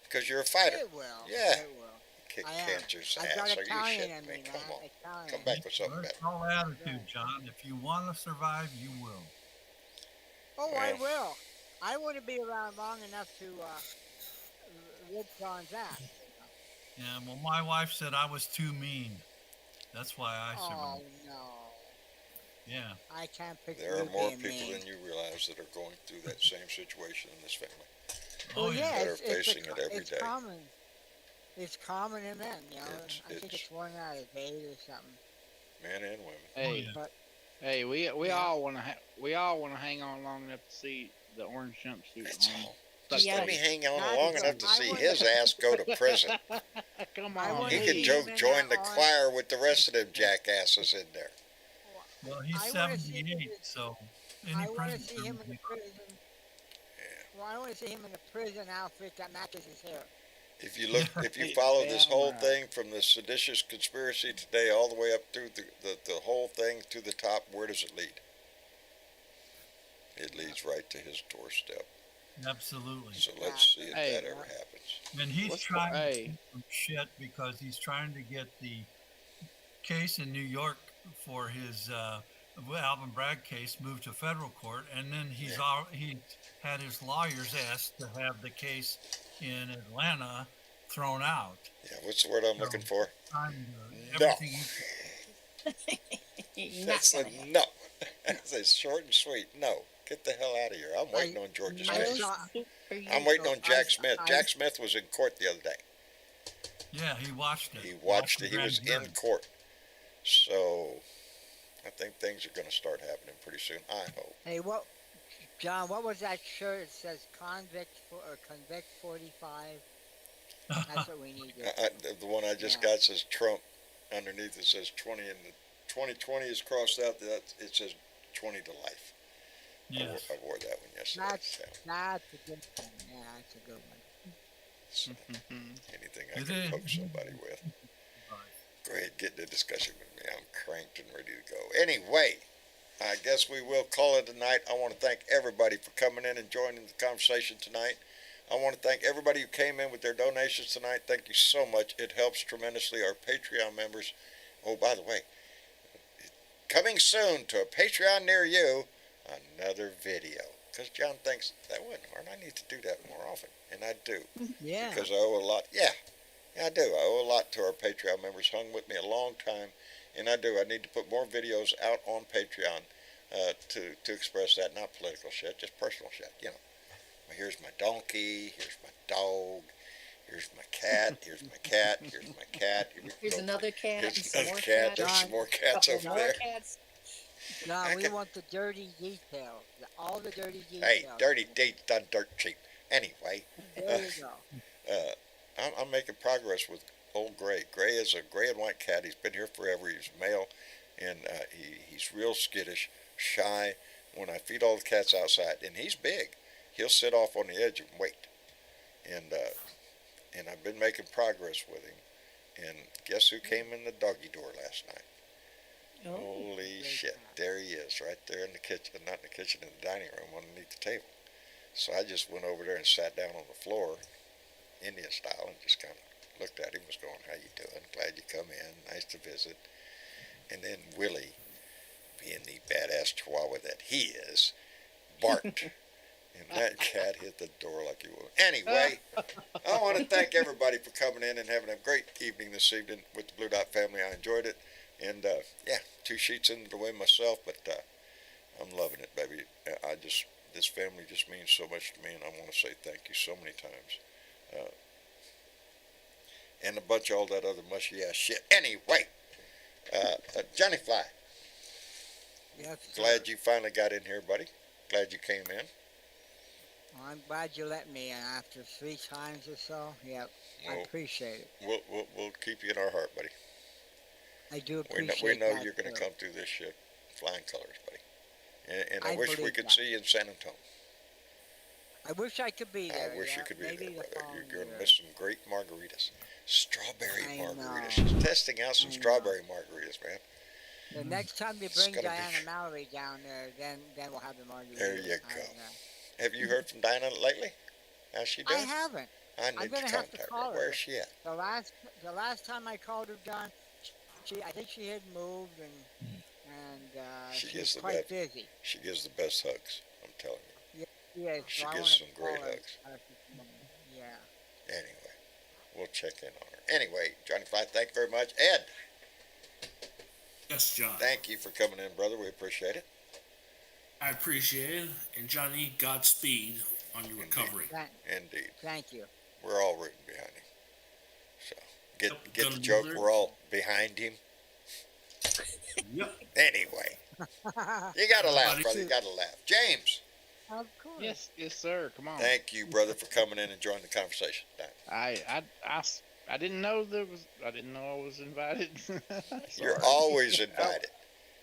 because you're a fighter. It will. Yeah. It will. Kick I am. cancer's I've ass. got Are you Italian shitting in me? me, Come man. on. Italian. Come back with something That's better. all attitude, John. If you want to survive, you will. Oh, Well. I will. I want to be around long enough to rip John's ass. Yeah, well, my wife said I was too mean. That's why I Oh survived. no, Yeah. I can't picture There are you more being people mean. than you realize that are going through that same situation in this family. Oh, Well, yeah. That are facing it every it's day. common. It's common in men, I think It's it's 1 out of 8 or something. men and women. Hey, yeah. But hey, we Yeah. all want to hang on long enough to see the orange jumpsuit That's on. all. Just Yeah. let me hang on Not long because enough to I see wanna- his ass go to prison. Come I on, wanna He see could please. him in join the that orange- choir with the rest of them jackasses in there. Well, he's I wanna see 78, him- so any I want to prison see term him will in the be prison. Well, I want to see him in the prison outfit that matches his hair. If you follow this Damn whole right. thing from the seditious conspiracy today all the way up through the whole thing to the top, where does it lead? It leads right to his doorstep. absolutely. So let's see if Hey, that ever happens. And he's What's trying to hey. do some shit because he's trying to get the case in New York for his Alvin Bragg case moved to federal court, and then he had his lawyers asked to have the case in Atlanta thrown out. Yeah, what's the word I'm looking for? Trying to- No. everything he- That's a no. That's short and sweet. No. Get the hell out of here. I'm waiting on George's I case. saw- I'm waiting on Jack I- Smith. I- Jack Smith was in court the other day. yeah, he watched it. He watched the it. He was grand jury. in court. So I think things are going to start happening pretty soon. I hope. Hey, John? What was that shirt? It says convict 45. That's what we need. The one I just got says Trump. Underneath it says 20, and the 2020 is crossed out. It says 20 to life. Yes. I wore that one yesterday. That's So that's a good one. Yeah, that's a good one. so anything I It can is. poke somebody with. Right. Go ahead, get in the discussion with me. I'm cranked and ready to go. Anyway, I guess we will call it a night. I want to thank everybody for coming in and joining the conversation tonight. I want to thank everybody who came in with their donations tonight. Thank you so much. It helps tremendously. Our Patreon members. Oh, by the way, coming soon to a Patreon near you, another video. Because John thinks that wouldn't hurt. I need to do that more often. And I do. Yeah. Because I owe a lot. Yeah, I do. I owe a lot to our Patreon members. Hung with me a long time. And I do. I need to put more videos out on Patreon to express that. Not political shit, just personal shit, you know. Well, here's my donkey. Here's my dog. Here's my cat. Here's my cat. Here's my cat. Here's another cat. Here's and some another more cat. cats. There's some more cats Couple over more there. cats. John, we Okay. want the dirty details. All the dirty details. Hey, dirty deeds done dirt cheap. Anyway, There you go. I'm making progress with old Gray. Gray is a gray and white cat. He's been here forever. He's male, and he's real skittish, shy. When I feed all the cats outside, and he's big, he'll sit off on the edge and wait. And I've been making progress with him. And guess who came in the doggy door last night? Oh, Holy Great shit. time. There he is, right there in the kitchen, not in the kitchen, in the dining room underneath the table. So I just went over there and sat down on the floor, Indian style, and just kind of looked at him, was going, how you doing? Glad you come in. Nice to visit. And then Willie, being the badass chihuahua that he is, barked. And that cat hit the door like he would. Anyway, I want to thank everybody for coming in and having a great evening this evening with the Blue Dot family. I enjoyed it. And, yeah, 2 sheets into the wind myself, but I'm loving it, baby. This family just means so much to me, and I want to say thank you so many times. And a bunch of all that other mushy ass shit. Anyway, Johnny Fly, Yes, sir. glad you finally got in here, buddy. Glad you came in. Well, I'm glad you let me in after 3 times or so. Yep, I Well, appreciate it. we'll keep you in our heart, buddy. I do We appreciate know that you're going to too. come through this shit flying colors, buddy. And I I wish we believe could that. see you in San Antonio. I wish I could be there. I wish you yeah, could be maybe there, the brother. following You're going to year. miss some great margaritas. Strawberry I margaritas. know. She's testing out some I know. strawberry margaritas, man. The next time you It's bring gonna be- Diana Mallory down there, then we'll have the margarita. There you go. Have you heard from Dinah lately? How's she I doing? haven't. I need to gonna have to contact call her. her. Where's she at? The last time I called her, John, I think she had moved and She she gives was the quite best. busy. She gives the best hugs. I'm telling you. Yeah, She so I gives wanted some to great call her hugs. this morning. Yeah. Anyway, we'll check in on her. Anyway, Johnny Fly, thank you very much. Ed, Yes, John. thank you for coming in, brother. We appreciate it. I appreciate it. And Johnny, Godspeed on your recovery. Indeed. Thank you. We're all rooting behind him. So, get Gonna the be joke? there. We're all behind him. Yep. Anyway, you gotta laugh, Buddy. brother. You gotta laugh. James, Of course. Yes, sir. Come on. thank you, brother, for coming in and joining the conversation. I didn't know I didn't know I was invited. You're Sorry. always invited.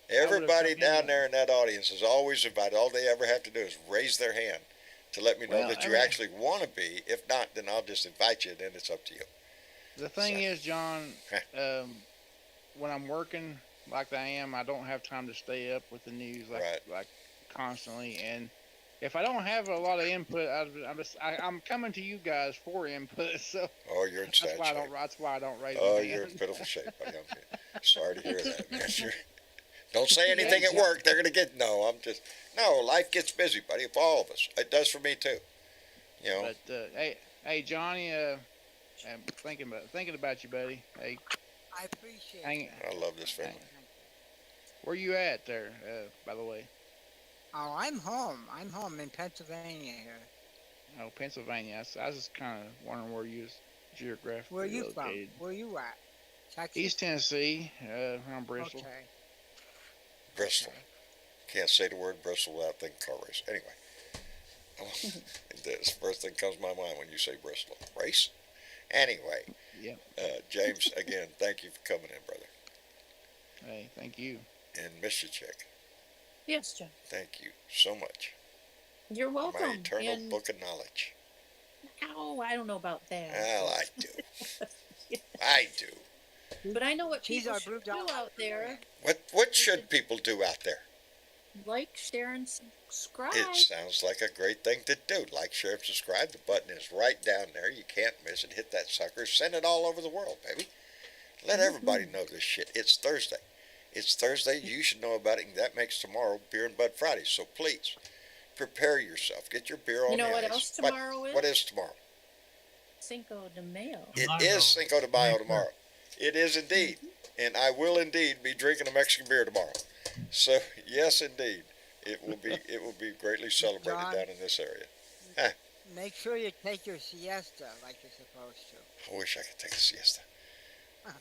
Everybody come down anyway. there in that audience is always invited. All they ever have to do is raise their hand to let me know Well, that I you mean- actually want to be. If not, then I'll just invite you, and then it's up to you. The thing So- is, John, when I'm working like I am, I don't have time to stay up with the news like constantly. And if I don't have a lot of input, I'm coming to you guys for input. So Oh, you're in that's sad why I shape. don't raise Oh, my you're in hand. pitiful shape, buddy. Sorry to hear that, man. Don't say anything at work. They're gonna get no. Life gets busy, buddy. For all of us, it does for me too. You know, But hey, Johnny, I'm thinking about you, buddy. Hey, I appreciate hang, that. I love this family. where you at there? By the way, Oh, I'm home. I'm home in Pennsylvania here. oh, Pennsylvania. I was just kind of wondering where you was geographically Where are you located. from? Where you at? Texas? East Tennessee, around Bristol. Okay. Bristol. Can't say the word Bristol without thinking car race. Anyway, that's the first thing comes to my mind when you say Bristol. Race? Anyway, Yeah. James, again, thank you for coming in, brother. Hey, thank you. And Mr. Chick, yes, John. thank you so much. You're My welcome. eternal And book of knowledge. oh, I don't know about that. Well, I do. I do. But I know what She's people our should blue do dot. out there. What should people do out there? Like, share, and subscribe. It sounds like a great thing to do. Like, share, and subscribe. The button is right down there. You can't miss it. Hit that sucker. Send it all over the world, baby. Let everybody know this shit. It's Thursday. It's Thursday. You should know about it, and that makes tomorrow Beer and Bud Friday. So please, prepare yourself. Get your beer on You know the what ice. else tomorrow is? What is tomorrow? Cinco de Mayo. It Mayo. is Cinco de Mayo tomorrow. It is indeed. And I will indeed be drinking a Mexican beer tomorrow. So, yes, indeed. It will be greatly celebrated John? down in this area. Make sure you take your siesta like you're supposed to. I wish I could take a siesta.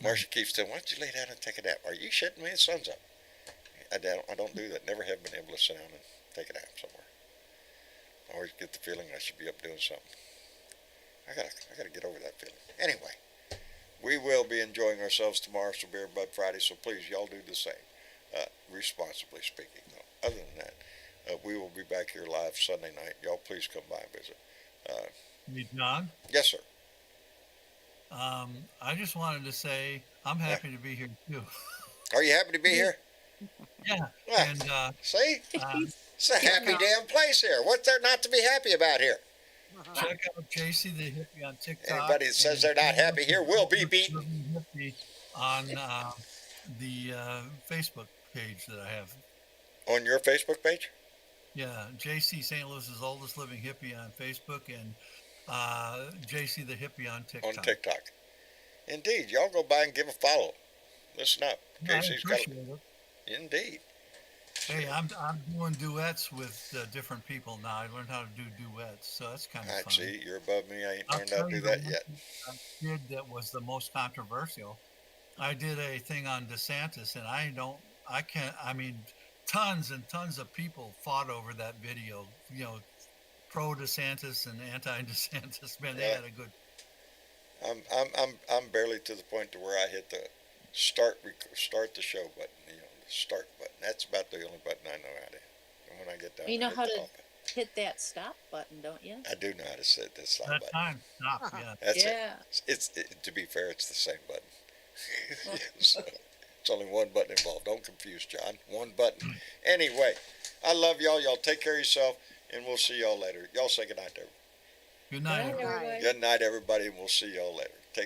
Marcia keeps telling me, why don't you lay down and take a nap? Are you shitting me? The sun's up. I don't do that. Never have been able to sit down and take a nap somewhere. I always get the feeling I should be up doing something. I gotta get over that feeling. Anyway, we will be enjoying ourselves tomorrow for Beer and Bud Friday, so please, y'all do the same. Responsibly speaking, though. Other than that, we will be back here live Sunday night. Y'all please come by and visit. Hey, John, Yes, sir. I just wanted to say I'm happy to be here too. Are you happy to be here? Yeah, Well, and see, um, it's a happy Yeah. damn place here. What's there not to be happy about here? check out JC the Hippie on TikTok Anybody that says and they're not happy here will be Oldest beaten. Living Hippie on the Facebook page that I have. On your Facebook page? Yeah, JC St. Louis's Oldest Living Hippie on Facebook and JC the Hippie on On TikTok. TikTok. Indeed. Y'all go by and give a follow. Listen up. Yeah, I Casey's got. appreciate it. Indeed. Hey, I'm doing duets with different people now. I learned how to do duets, so that's kind of I'd fun. see, you're above me. I ain't I'll learned how tell to do you the that one yet. I did that was the most controversial. I did a thing on DeSantis, and I mean, tons and tons of people fought over that video. You know, pro DeSantis and anti DeSantis. Man, they Yeah. had a good. I'm barely to the point to where I hit the start the show button, the start button. That's about the only button I know how to. And when I get down, You know hit how the to off button. hit that stop button, don't you? I do know how to set this stop That button. time, stop. Yeah. That's Yeah. it. To be fair, it's the same button. So, it's only one button involved. Don't confuse, John. One button. Anyway, I love y'all. Y'all take care of yourself, and we'll see y'all later. Y'all say good night to everybody. Good night. Bye, everybody. everybody. Good night, everybody, and we'll see y'all later.